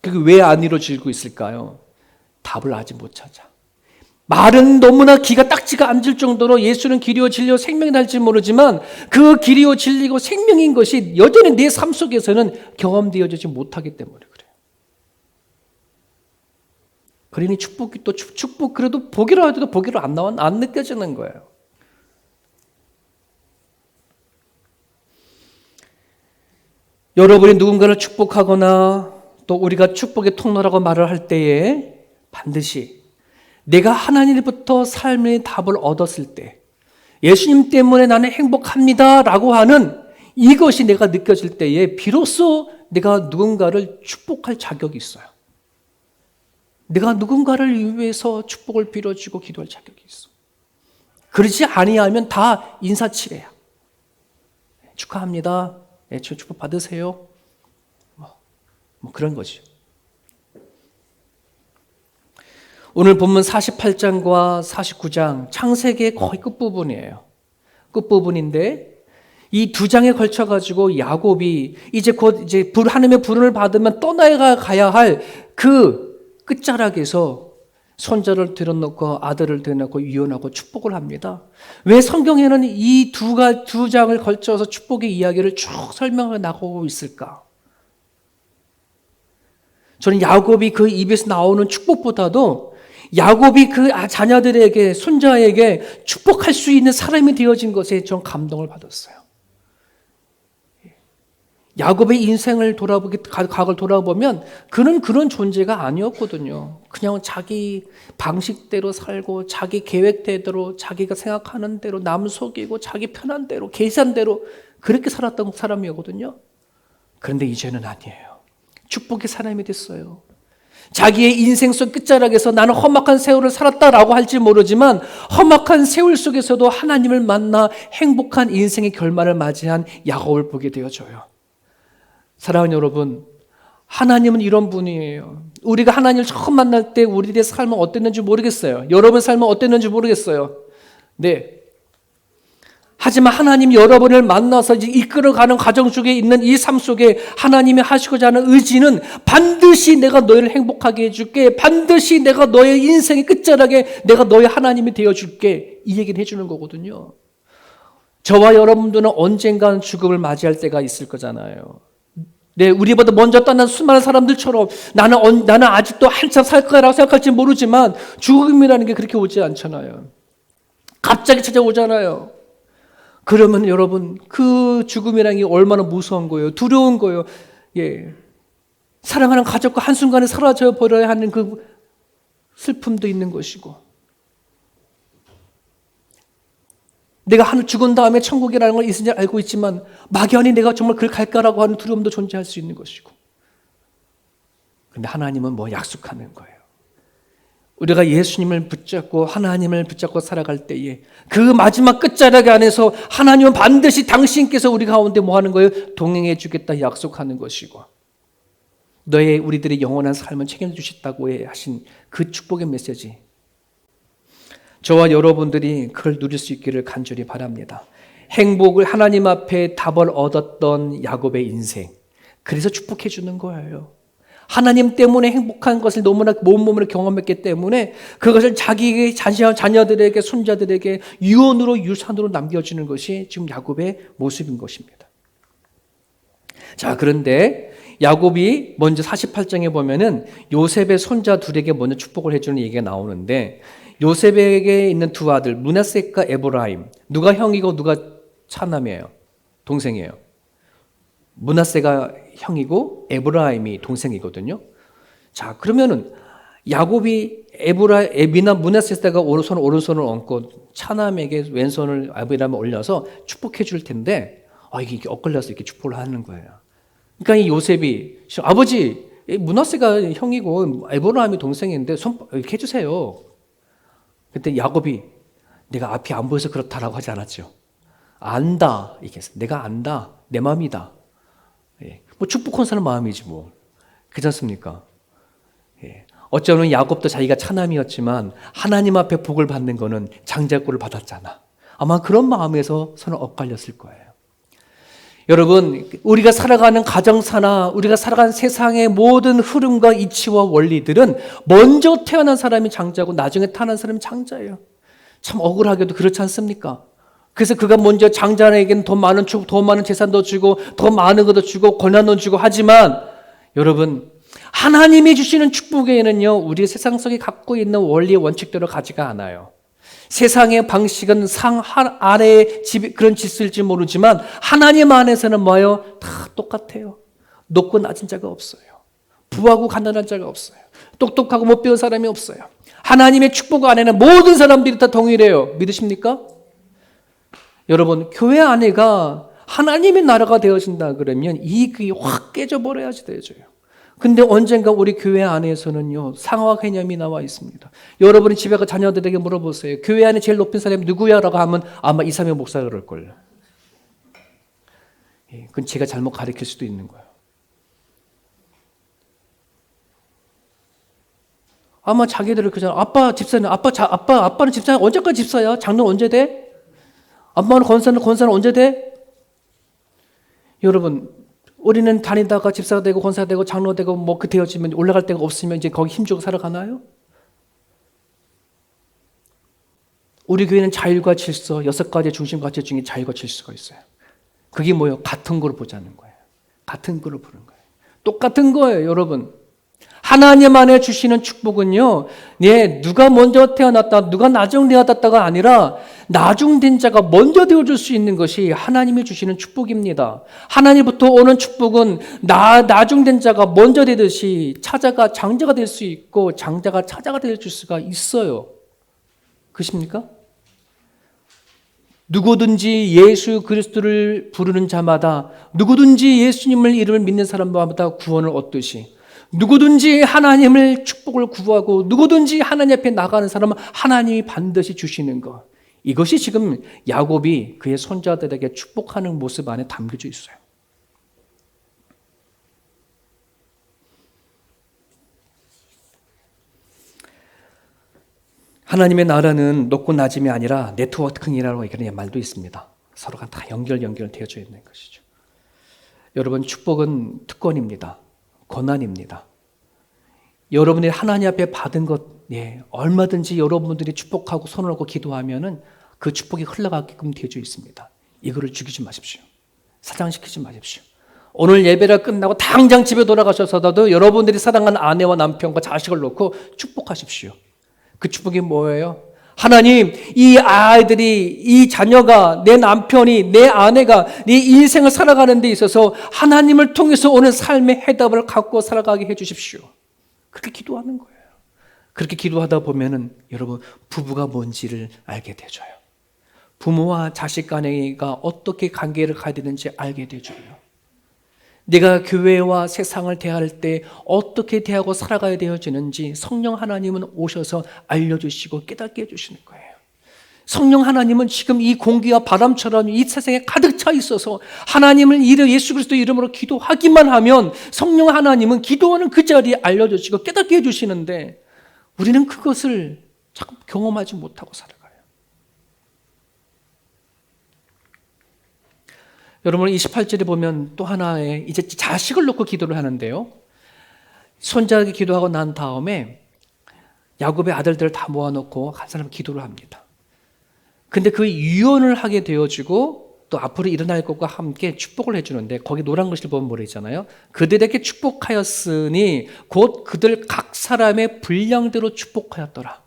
그게 왜 안 이루어지고 있을까요? 답을 아직 못 찾아. 말은 너무나 기가 딱지가 앉을 정도로 예수는 길이요 진리요 생명이 될지 모르지만 그 길이요 진리고 생명인 것이 여전히 내 삶 속에서는 경험되어지지 못하기 때문에 그래요. 그러니 축복이 또 축복 그래도 복이라 해도 복이로 안 느껴지는 거예요. 여러분이 누군가를 축복하거나 또 우리가 축복의 통로라고 말을 할 때에 반드시 내가 하나님으로부터 삶의 답을 얻었을 때 예수님 때문에 나는 행복합니다 라고 하는 이것이 내가 느껴질 때에 비로소 내가 누군가를 축복할 자격이 있어요. 내가 누군가를 위해서 축복을 빌어주고 기도할 자격이 있어. 그러지 아니하면 다 인사치레야. 축하합니다. 축복 받으세요. 뭐 그런 거죠. 오늘 본문 48장과 49장 창세기의 거의 끝부분이에요. 끝부분인데 이 두 장에 걸쳐 가지고 야곱이 이제 곧 하나님의 부름을 받으면 떠나가야 할 그 끝자락에서 손자를 들여놓고 아들을 들여놓고 유언하고 축복을 합니다. 왜 성경에는 이 두 장을 걸쳐서 축복의 이야기를 쭉 설명해 나가고 있을까? 저는 야곱이 그 입에서 나오는 축복보다도 야곱이 그 자녀들에게 손자에게 축복할 수 있는 사람이 되어진 것에 전 감동을 받았어요. 야곱의 인생을 각을 돌아보면 그는 그런 존재가 아니었거든요. 그냥 자기 방식대로 살고 자기 계획대로 자기가 생각하는 대로 남 속이고 자기 편한 대로 계산대로 그렇게 살았던 사람이었거든요. 그런데 이제는 아니에요. 축복의 사람이 됐어요. 자기의 인생 속 끝자락에서 나는 험악한 세월을 살았다라고 할지 모르지만 험악한 세월 속에서도 하나님을 만나 행복한 인생의 결말을 맞이한 야곱을 보게 되어져요. 사랑하는 여러분, 하나님은 이런 분이에요. 우리가 하나님을 처음 만날 때 우리의 삶은 어땠는지 모르겠어요. 여러분의 삶은 어땠는지 모르겠어요. 네. 하지만 하나님이 여러분을 만나서 이끌어가는 과정 속에 있는 이 삶 속에 하나님이 하시고자 하는 의지는 반드시 내가 너희를 행복하게 해줄게. 반드시 내가 너의 인생의 끝자락에 내가 너의 하나님이 되어줄게. 이 얘기를 해주는 거거든요. 저와 여러분들은 언젠가는 죽음을 맞이할 때가 있을 거잖아요. 네, 우리보다 먼저 떠난 수많은 사람들처럼 나는 아직도 한참 살 거라고 생각할지 모르지만 죽음이라는 게 그렇게 오지 않잖아요. 갑자기 찾아오잖아요. 그러면 여러분 그 죽음이라는 게 얼마나 무서운 거예요. 두려운 거예요. 예. 사랑하는 가족과 한순간에 사라져 버려야 하는 그 슬픔도 있는 것이고 내가 죽은 다음에 천국이라는 걸 있는지 알고 있지만 막연히 내가 정말 그걸 갈까라고 하는 두려움도 존재할 수 있는 것이고 그런데 하나님은 뭐 약속하는 거예요. 우리가 예수님을 붙잡고 하나님을 붙잡고 살아갈 때에 그 마지막 끝자락 안에서 하나님은 반드시 당신께서 우리 가운데 뭐 하는 거예요? 동행해 주겠다 약속하는 것이고 우리들의 영원한 삶을 책임주셨다고 하신 그 축복의 메시지 저와 여러분들이 그걸 누릴 수 있기를 간절히 바랍니다. 행복을 하나님 앞에 답을 얻었던 야곱의 인생 그래서 축복해 주는 거예요. 하나님 때문에 행복한 것을 너무나 몸으로 경험했기 때문에 그것을 자기의 자녀들에게 손자들에게 유산으로 남겨주는 것이 지금 야곱의 모습인 것입니다. 자, 그런데 야곱이 먼저 48장에 보면은 요셉의 손자 둘에게 먼저 축복을 해주는 얘기가 나오는데 요셉에게 있는 두 아들 므낫세과 에브라임 누가 형이고 누가 차남이에요? 동생이에요. 므낫세가 형이고 에브라임이 동생이거든요. 자, 그러면은 야곱이 므낫세가 오른손을 얹고 차남에게 왼손을 에브라임을 올려서 축복해 줄 텐데 이게 엇갈려서 이렇게 축복을 하는 거예요. 그러니까 이 요셉이 아버지 므낫세가 형이고 에브라임이 동생인데 손 이렇게 해주세요. 그때 야곱이 내가 앞이 안 보여서 그렇다라고 하지 않았죠. 안다 이렇게 했어. 내가 안다. 내 마음이다. 예. 뭐 축복한 사람 마음이지 뭐. 그렇지 않습니까? 예. 어쩌면 야곱도 자기가 차남이었지만 하나님 앞에 복을 받는 거는 장자꼴을 받았잖아. 아마 그런 마음에서 서로 엇갈렸을 거예요. 여러분, 우리가 살아가는 가정사나 우리가 살아가는 세상의 모든 흐름과 이치와 원리들은 먼저 태어난 사람이 장자고 나중에 태어난 사람이 장자예요. 참 억울하게도 그렇지 않습니까? 그래서 그가 먼저 장자에게는 더 많은 재산도 주고 더 많은 것도 주고 권한도 주고 하지만 여러분, 하나님이 주시는 축복에는요, 우리 세상 속에 갖고 있는 원리의 원칙대로 가지가 않아요. 세상의 방식은 상 아래의 그런 질서일지 모르지만 하나님 안에서는 뭐예요? 다 똑같아요. 높고 낮은 자가 없어요. 부하고 가난한 자가 없어요. 똑똑하고 못 배운 사람이 없어요. 하나님의 축복 안에는 모든 사람들이 다 동일해요. 믿으십니까? 여러분, 교회 안에가 하나님의 나라가 되어진다 그러면 이 그게 확 깨져버려야지 되어져요. 근데 언젠가 우리 교회 안에서는요, 상하 개념이 나와 있습니다. 여러분이 집에 가 자녀들에게 물어보세요. 교회 안에 제일 높은 사람이 누구야? 라고 하면 아마 이사명 목사가 그럴걸요. 그건 제가 잘못 가르칠 수도 있는 거예요. 아마 자기들을 그냥 아빠는 집사님 언제까지 집사야? 장로 언제 돼? 엄마는 권사는 언제 돼? 여러분, 우리는 다니다가 집사가 되고 권사가 되고 장로가 되고 뭐 그 되어지면 올라갈 데가 없으면 이제 거기 힘주고 살아가나요? 우리 교회는 자율과 질서 6가지 중심 가치 중에 자율과 질서가 있어요. 그게 뭐예요? 같은 걸 보자는 거예요. 같은 걸 보는 거예요. 똑같은 거예요, 여러분. 하나님 안에 주시는 축복은요, 누가 먼저 태어났다, 누가 나중되었다가 아니라 나중된 자가 먼저 되어줄 수 있는 것이 하나님이 주시는 축복입니다. 하나님부터 오는 축복은 나중된 자가 먼저 되듯이 차자가 장자가 될 수 있고 장자가 차자가 될 수가 있어요. 그렇습니까? 누구든지 예수 그리스도를 부르는 자마다 누구든지 예수님을 이름을 믿는 사람마다 구원을 얻듯이 누구든지 하나님을 축복을 구하고 누구든지 하나님 앞에 나가는 사람은 하나님이 반드시 주시는 것. 이것이 지금 야곱이 그의 손자들에게 축복하는 모습 안에 담겨져 있어요. 하나님의 나라는 높고 낮음이 아니라 네트워킹이라고 얘기하는 말도 있습니다. 서로가 다 연결되어져 있는 것이죠. 여러분, 축복은 특권입니다. 권한입니다. 여러분이 하나님 앞에 받은 것, 얼마든지 여러분들이 축복하고 손을 얹고 기도하면은 그 축복이 흘러가게끔 되어져 있습니다. 이거를 죽이지 마십시오. 사장시키지 마십시오. 오늘 예배가 끝나고 당장 집에 돌아가셔서도 여러분들이 사랑하는 아내와 남편과 자식을 놓고 축복하십시오. 그 축복이 뭐예요? 하나님, 이 아이들이, 이 자녀가, 내 남편이, 내 아내가 네 인생을 살아가는 데 있어서 하나님을 통해서 오는 삶의 해답을 갖고 살아가게 해주십시오. 그렇게 기도하는 거예요. 그렇게 기도하다 보면은 여러분, 부부가 뭔지를 알게 되줘요. 부모와 자식 간에가 어떻게 관계를 가야 되는지 알게 되줘요. 내가 교회와 세상을 대할 때 어떻게 대하고 살아가야 되어지는지 성령 하나님은 오셔서 알려주시고 깨닫게 해주시는 거예요. 성령 하나님은 지금 이 공기와 바람처럼 이 세상에 가득 차 있어서 하나님을 예수 그리스도 이름으로 기도하기만 하면 성령 하나님은 기도하는 그 자리에 알려주시고 깨닫게 해주시는데 우리는 그것을 자꾸 경험하지 못하고 살아가요. 여러분, 28절에 보면 또 하나의 이제 자식을 놓고 기도를 하는데요. 손자에게 기도하고 난 다음에 야곱의 아들들을 다 모아놓고 한 사람 기도를 합니다. 근데 그 유언을 하게 되어지고 또 앞으로 일어날 것과 함께 축복을 해주는데 거기 노란 글씨를 보면 뭐라 했잖아요. 그들에게 축복하였으니 곧 그들 각 사람의 분량대로 축복하였더라.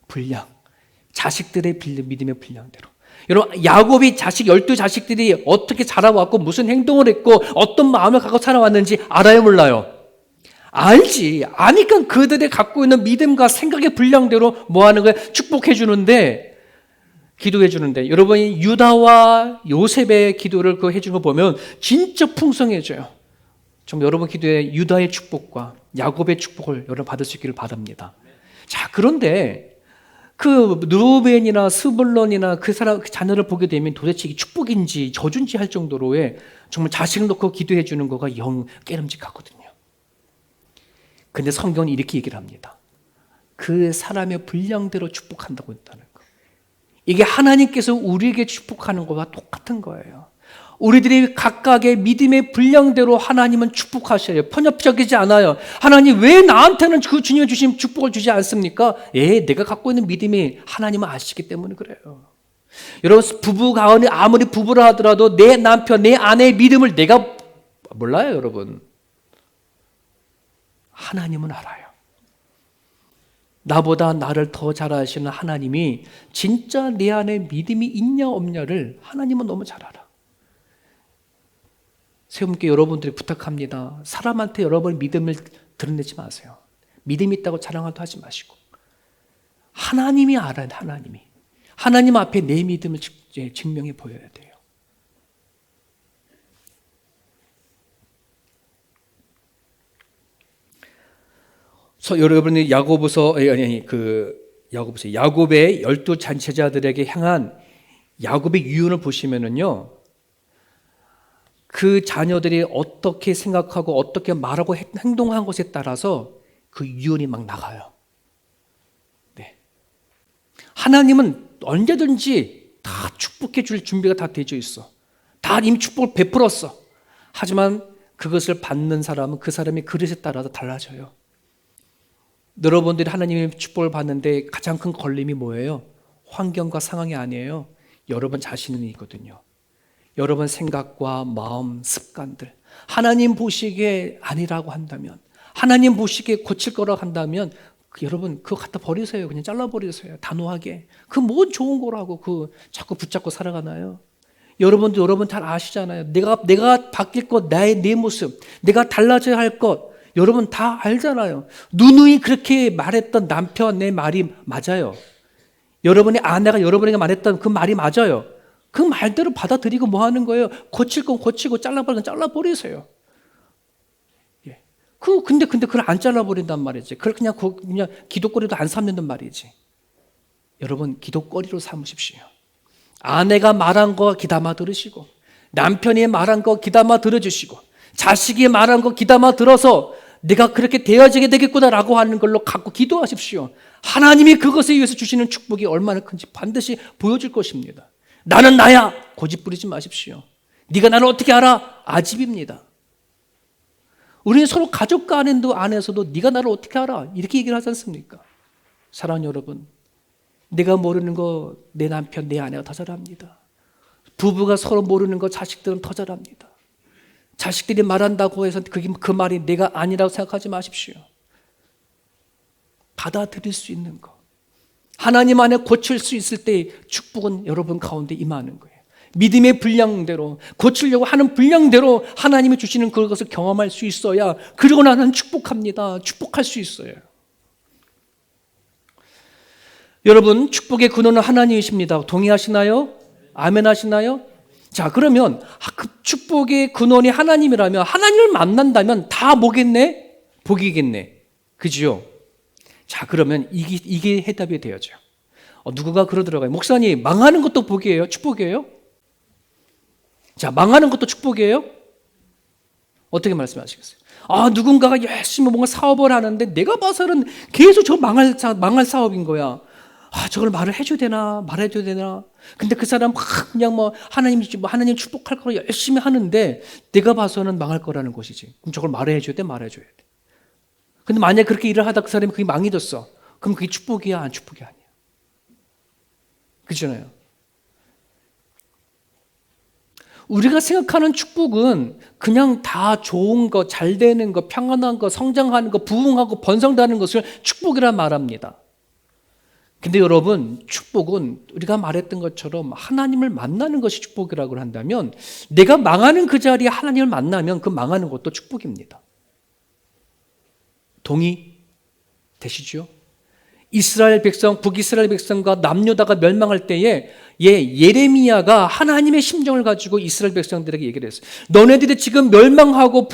분량. 자식들의 믿음의 분량대로. 여러분, 야곱이 12자식들이 어떻게 자라왔고 무슨 행동을 했고 어떤 마음을 갖고 살아왔는지 알아요, 몰라요? 알지. 아니까 그들이 갖고 있는 믿음과 생각의 분량대로 뭐 하는 거예요? 축복해 주는데 기도해 주는데 여러분이 유다와 요셉의 기도를 그 해주는 거 보면 진짜 풍성해져요. 정말 여러분 기도에 유다의 축복과 야곱의 축복을 여러분 받을 수 있기를 바랍니다. 자, 그런데 그 루벤이나 스불론이나 그 사람 그 자녀를 보게 되면 도대체 이게 축복인지 저주인지 할 정도로의 정말 자식을 놓고 기도해 주는 거가 영 깨름직하거든요. 근데 성경은 이렇게 얘기를 합니다. 그 사람의 분량대로 축복한다고 했다는 거. 이게 하나님께서 우리에게 축복하는 것과 똑같은 거예요. 우리들이 각각의 믿음의 분량대로 하나님은 축복하셔요. 편협적이지 않아요. 하나님 왜 나한테는 그 주님이 주신 축복을 주지 않습니까? 내가 갖고 있는 믿음이 하나님은 아시기 때문에 그래요. 여러분 부부 가운데 아무리 부부라 하더라도 내 남편, 내 아내의 믿음을 내가 몰라요, 여러분. 하나님은 알아요. 나보다 나를 더 잘 아시는 하나님이 진짜 내 안에 믿음이 있냐 없냐를 하나님은 너무 잘 알아. 세움께 여러분들이 부탁합니다. 사람한테 여러분 믿음을 드러내지 마세요. 믿음이 있다고 자랑도 하지 마시고 하나님이 알아요. 하나님 앞에 내 믿음을 증명해 보여야 돼요. 여러분이 야곱의 12 잔치자들에게 향한 야곱의 유언을 보시면은요, 그 자녀들이 어떻게 생각하고 어떻게 말하고 행동한 것에 따라서 그 유언이 막 나가요. 네. 하나님은 언제든지 다 축복해 줄 준비가 다 되어 있어. 다 이미 축복을 베풀었어. 하지만 그것을 받는 사람은 그 사람의 그릇에 따라서 달라져요. 여러분들이 하나님의 축복을 받는데 가장 큰 걸림이 뭐예요? 환경과 상황이 아니에요. 여러분 자신은 있거든요. 여러분 생각과 마음, 습관들. 하나님 보시기에 아니라고 한다면, 하나님 보시기에 고칠 거라고 한다면 여러분 그거 갖다 버리세요. 그냥 잘라버리세요. 단호하게. 그 뭔 좋은 거라고 자꾸 붙잡고 살아가나요? 여러분도 여러분 잘 아시잖아요. 내가 바뀔 것, 내 모습, 내가 달라져야 할 것, 여러분 다 알잖아요. 누누이 그렇게 말했던 남편 내 말이 맞아요. 여러분의 아내가 여러분에게 말했던 그 말이 맞아요. 그 말대로 받아들이고 뭐 하는 거예요? 고칠 건 고치고 잘라버리면 잘라버리세요. 예. 근데 그걸 안 잘라버린단 말이지. 그걸 그냥 기도거리도 안 삼는단 말이지. 여러분 기도거리로 삼으십시오. 아내가 말한 거 귀담아 들으시고, 남편이 말한 거 귀담아 들어주시고, 자식이 말한 거 귀담아 들어서 내가 그렇게 되어지게 되겠구나라고 하는 걸로 갖고 기도하십시오. 하나님이 그것에 의해서 주시는 축복이 얼마나 큰지 반드시 보여줄 것입니다. 나는 나야. 고집 부리지 마십시오. 네가 나를 어떻게 알아? 아집입니다. 우리는 서로 가족 안에서도 네가 나를 어떻게 알아? 이렇게 얘기를 하지 않습니까? 사랑하는 여러분, 내가 모르는 거 내 남편, 내 아내가 더 잘합니다. 부부가 서로 모르는 거 자식들은 더 잘합니다. 자식들이 말한다고 해서 그 말이 내가 아니라고 생각하지 마십시오. 받아들일 수 있는 거, 하나님 안에 고칠 수 있을 때 축복은 여러분 가운데 임하는 거예요. 믿음의 분량대로, 고치려고 하는 분량대로 하나님이 주시는 그것을 경험할 수 있어야, 그러고 나는 축복합니다. 축복할 수 있어요. 여러분, 축복의 근원은 하나님이십니다. 동의하시나요? 아멘 하시나요? 자, 그러면 그 축복의 근원이 하나님이라면, 하나님을 만난다면 다 뭐겠네? 복이겠네. 그죠? 자, 그러면 이게 해답이 되어져. 누구가 그러더라고요. 목사님, 망하는 것도 복이에요? 축복이에요? 자, 망하는 것도 축복이에요? 어떻게 말씀하시겠어요? 누군가가 열심히 뭔가 사업을 하는데 내가 봐서는 계속 저 망할 사업인 거야. 저걸 말을 해줘야 되나 말해줘야 되나. 근데 그 사람 그냥 하나님 축복할 거라 열심히 하는데 내가 봐서는 망할 거라는 것이지. 그럼 저걸 말해줘야 돼, 말해줘야 돼. 근데 만약에 그렇게 일을 하다 그 사람이 그게 망해졌어. 그럼 그게 축복이야, 안 축복이 아니야. 그렇잖아요. 우리가 생각하는 축복은 그냥 다 좋은 거, 잘 되는 거, 평안한 거, 성장하는 거, 부흥하고 번성되는 것을 축복이라 말합니다. 근데 여러분, 축복은 우리가 말했던 것처럼 하나님을 만나는 것이 축복이라고 한다면, 내가 망하는 그 자리에 하나님을 만나면 그 망하는 것도 축복입니다. 동의 되시죠? 이스라엘 백성, 북이스라엘 백성과 남유다가 멸망할 때에 예레미야가 하나님의 심정을 가지고 이스라엘 백성들에게 얘기를 했어요. 너네들이 지금 멸망하고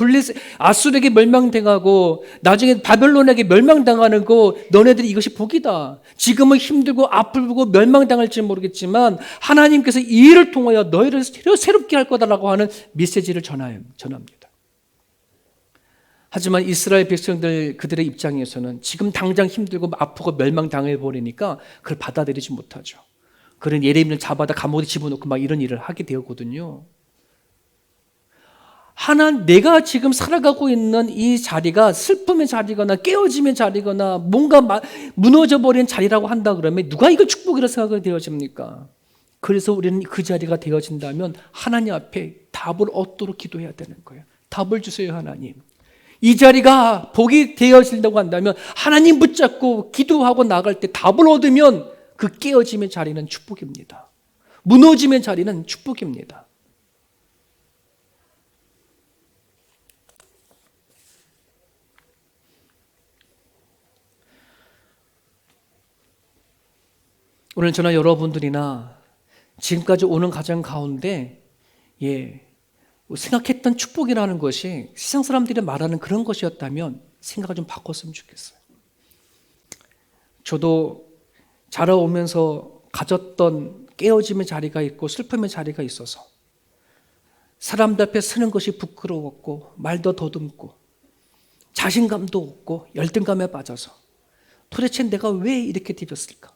아수르에게 멸망당하고 나중에 바벨론에게 멸망당하는 거 너네들이 이것이 복이다. 지금은 힘들고 아프고 멸망당할지 모르겠지만 하나님께서 이 일을 통하여 너희를 새롭게 할 거다라고 하는 메시지를 전합니다. 하지만 이스라엘 백성들 그들의 입장에서는 지금 당장 힘들고 아프고 멸망당해 버리니까 그걸 받아들이지 못하죠. 그런 예레미야를 잡아다 감옥에 집어넣고 막 이런 일을 하게 되었거든요. 내가 지금 살아가고 있는 이 자리가 슬픔의 자리거나 깨어짐의 자리거나 뭔가 무너져버린 자리라고 한다 그러면 누가 이걸 축복이라고 생각이 되어집니까? 그래서 우리는 그 자리가 되어진다면 하나님 앞에 답을 얻도록 기도해야 되는 거예요. 답을 주세요, 하나님. 이 자리가 복이 되어진다고 한다면 하나님 붙잡고 기도하고 나갈 때 답을 얻으면 그 깨어짐의 자리는 축복입니다. 무너짐의 자리는 축복입니다. 오늘 저는 여러분들이나 지금까지 오는 가정 가운데 생각했던 축복이라는 것이 세상 사람들이 말하는 그런 것이었다면 생각을 좀 바꿨으면 좋겠어요. 저도 자라오면서 가졌던 깨어짐의 자리가 있고 슬픔의 자리가 있어서 사람들 앞에 서는 것이 부끄러웠고 말도 더듬고 자신감도 없고 열등감에 빠져서 도대체 내가 왜 이렇게 되었을까?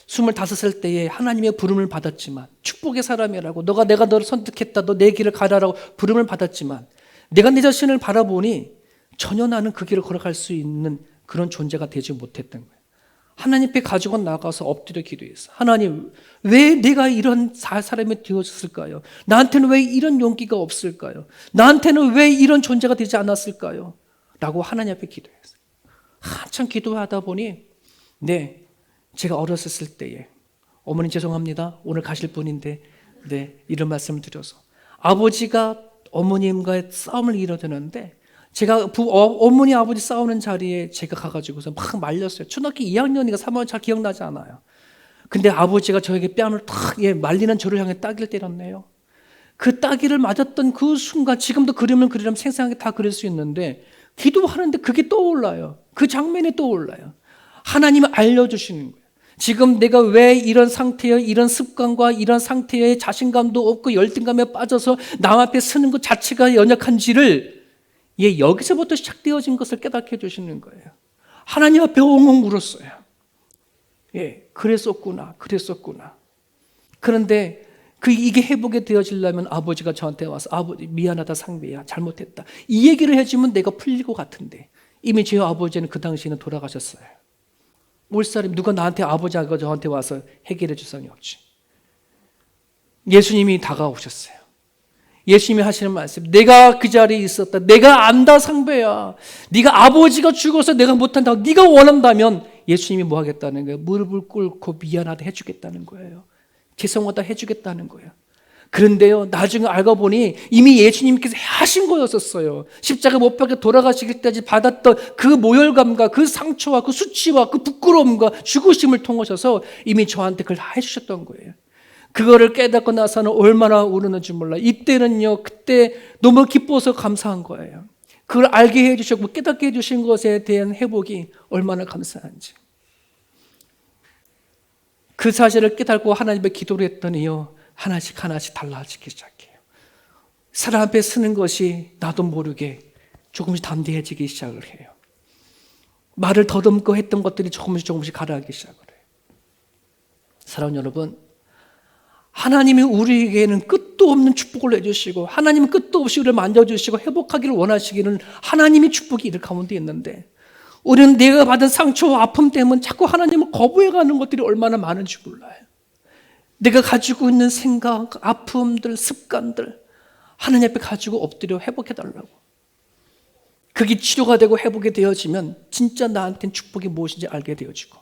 25살 때에 하나님의 부름을 받았지만 축복의 사람이라고 내가 너를 선택했다. 너 내 길을 가라라고 부름을 받았지만 내가 내 자신을 바라보니 전혀 나는 그 길을 걸어갈 수 있는 그런 존재가 되지 못했던 거예요. 하나님 앞에 가지고 나가서 엎드려 기도했어. 하나님, 왜 내가 이런 사람이 되어졌을까요? 나한테는 왜 이런 용기가 없을까요? 나한테는 왜 이런 존재가 되지 않았을까요? 라고 하나님 앞에 기도했어요. 한참 기도하다 보니 제가 어렸을 때에 어머니 죄송합니다. 오늘 가실 분인데 이런 말씀을 드려서 아버지가 어머님과의 싸움을 이뤄드는데 제가 어머니 아버지 싸우는 자리에 제가 가가지고서 막 말렸어요. 초등학교 2학년이니까 3학년 잘 기억나지 않아요. 근데 아버지가 저에게 뺨을 탁 말리는 저를 향해 따기를 때렸네요. 그 따기를 맞았던 그 순간 지금도 그림을 그리려면 생생하게 다 그릴 수 있는데 기도하는데 그게 떠올라요. 그 장면이 떠올라요. 하나님은 알려주시는 거예요. 지금 내가 왜 이런 상태에 이런 습관과 이런 상태에 자신감도 없고 열등감에 빠져서 남 앞에 서는 것 자체가 연약한지를 여기서부터 시작되어진 것을 깨닫게 해주시는 거예요. 하나님 앞에 엉엉 울었어요. 그랬었구나. 그런데 이게 회복이 되어지려면 아버지가 저한테 와서 아버지 미안하다 상배야 잘못했다 이 얘기를 해주면 내가 풀릴 것 같은데 이미 제 아버지는 그 당시에는 돌아가셨어요. 올 사람 누가 나한테 아버지가 저한테 와서 해결해 줄 사람이 없지. 예수님이 다가오셨어요. 예수님이 하시는 말씀, 내가 그 자리에 있었다. 내가 안다 상배야. 네가 아버지가 죽어서 내가 못한다고 네가 원한다면 예수님이 뭐 하겠다는 거예요? 무릎을 꿇고 미안하다 해주겠다는 거예요. 죄송하다 해주겠다는 거예요. 그런데요, 나중에 알고 보니 이미 예수님께서 하신 거였었어요. 십자가 못 박혀 돌아가시길 때까지 받았던 그 모열감과 그 상처와 그 수치와 그 부끄러움과 죽으심을 통하셔서 이미 저한테 그걸 다 해주셨던 거예요. 그거를 깨닫고 나서는 얼마나 우르는지 몰라요. 이때는요, 그때 너무 기뻐서 감사한 거예요. 그걸 알게 해주셨고 깨닫게 해주신 것에 대한 회복이 얼마나 감사한지. 그 사실을 깨닫고 하나님께 기도를 했더니요, 하나씩 달라지기 시작해요. 사람 앞에 서는 것이 나도 모르게 조금씩 담대해지기 시작을 해요. 말을 더듬고 했던 것들이 조금씩 가라앉기 시작을 해요. 사랑하는 여러분, 하나님이 우리에게는 끝도 없는 축복을 내주시고 하나님은 끝도 없이 우리를 만져주시고 회복하기를 원하시기는 하나님의 축복이 이를 가운데 있는데 우리는 내가 받은 상처와 아픔 때문에 자꾸 하나님을 거부해가는 것들이 얼마나 많은지 몰라요. 내가 가지고 있는 생각, 아픔들, 습관들 하나님 앞에 가지고 엎드려 회복해달라고. 그게 치료가 되고 회복이 되어지면 진짜 나한테는 축복이 무엇인지 알게 되어지고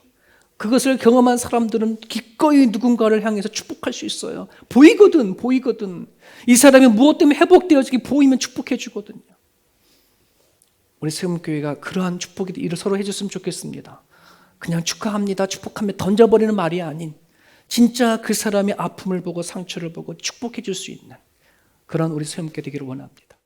그것을 경험한 사람들은 기꺼이 누군가를 향해서 축복할 수 있어요. 보이거든. 이 사람이 무엇 때문에 회복되어지기 보이면 축복해 주거든요. 우리 세움교회가 그러한 축복이 일을 서로 해줬으면 좋겠습니다. 그냥 축하합니다, 축복합니다 던져버리는 말이 아닌 진짜 그 사람의 아픔을 보고 상처를 보고 축복해 줄 수 있는 그런 우리 소형께 되기를 원합니다.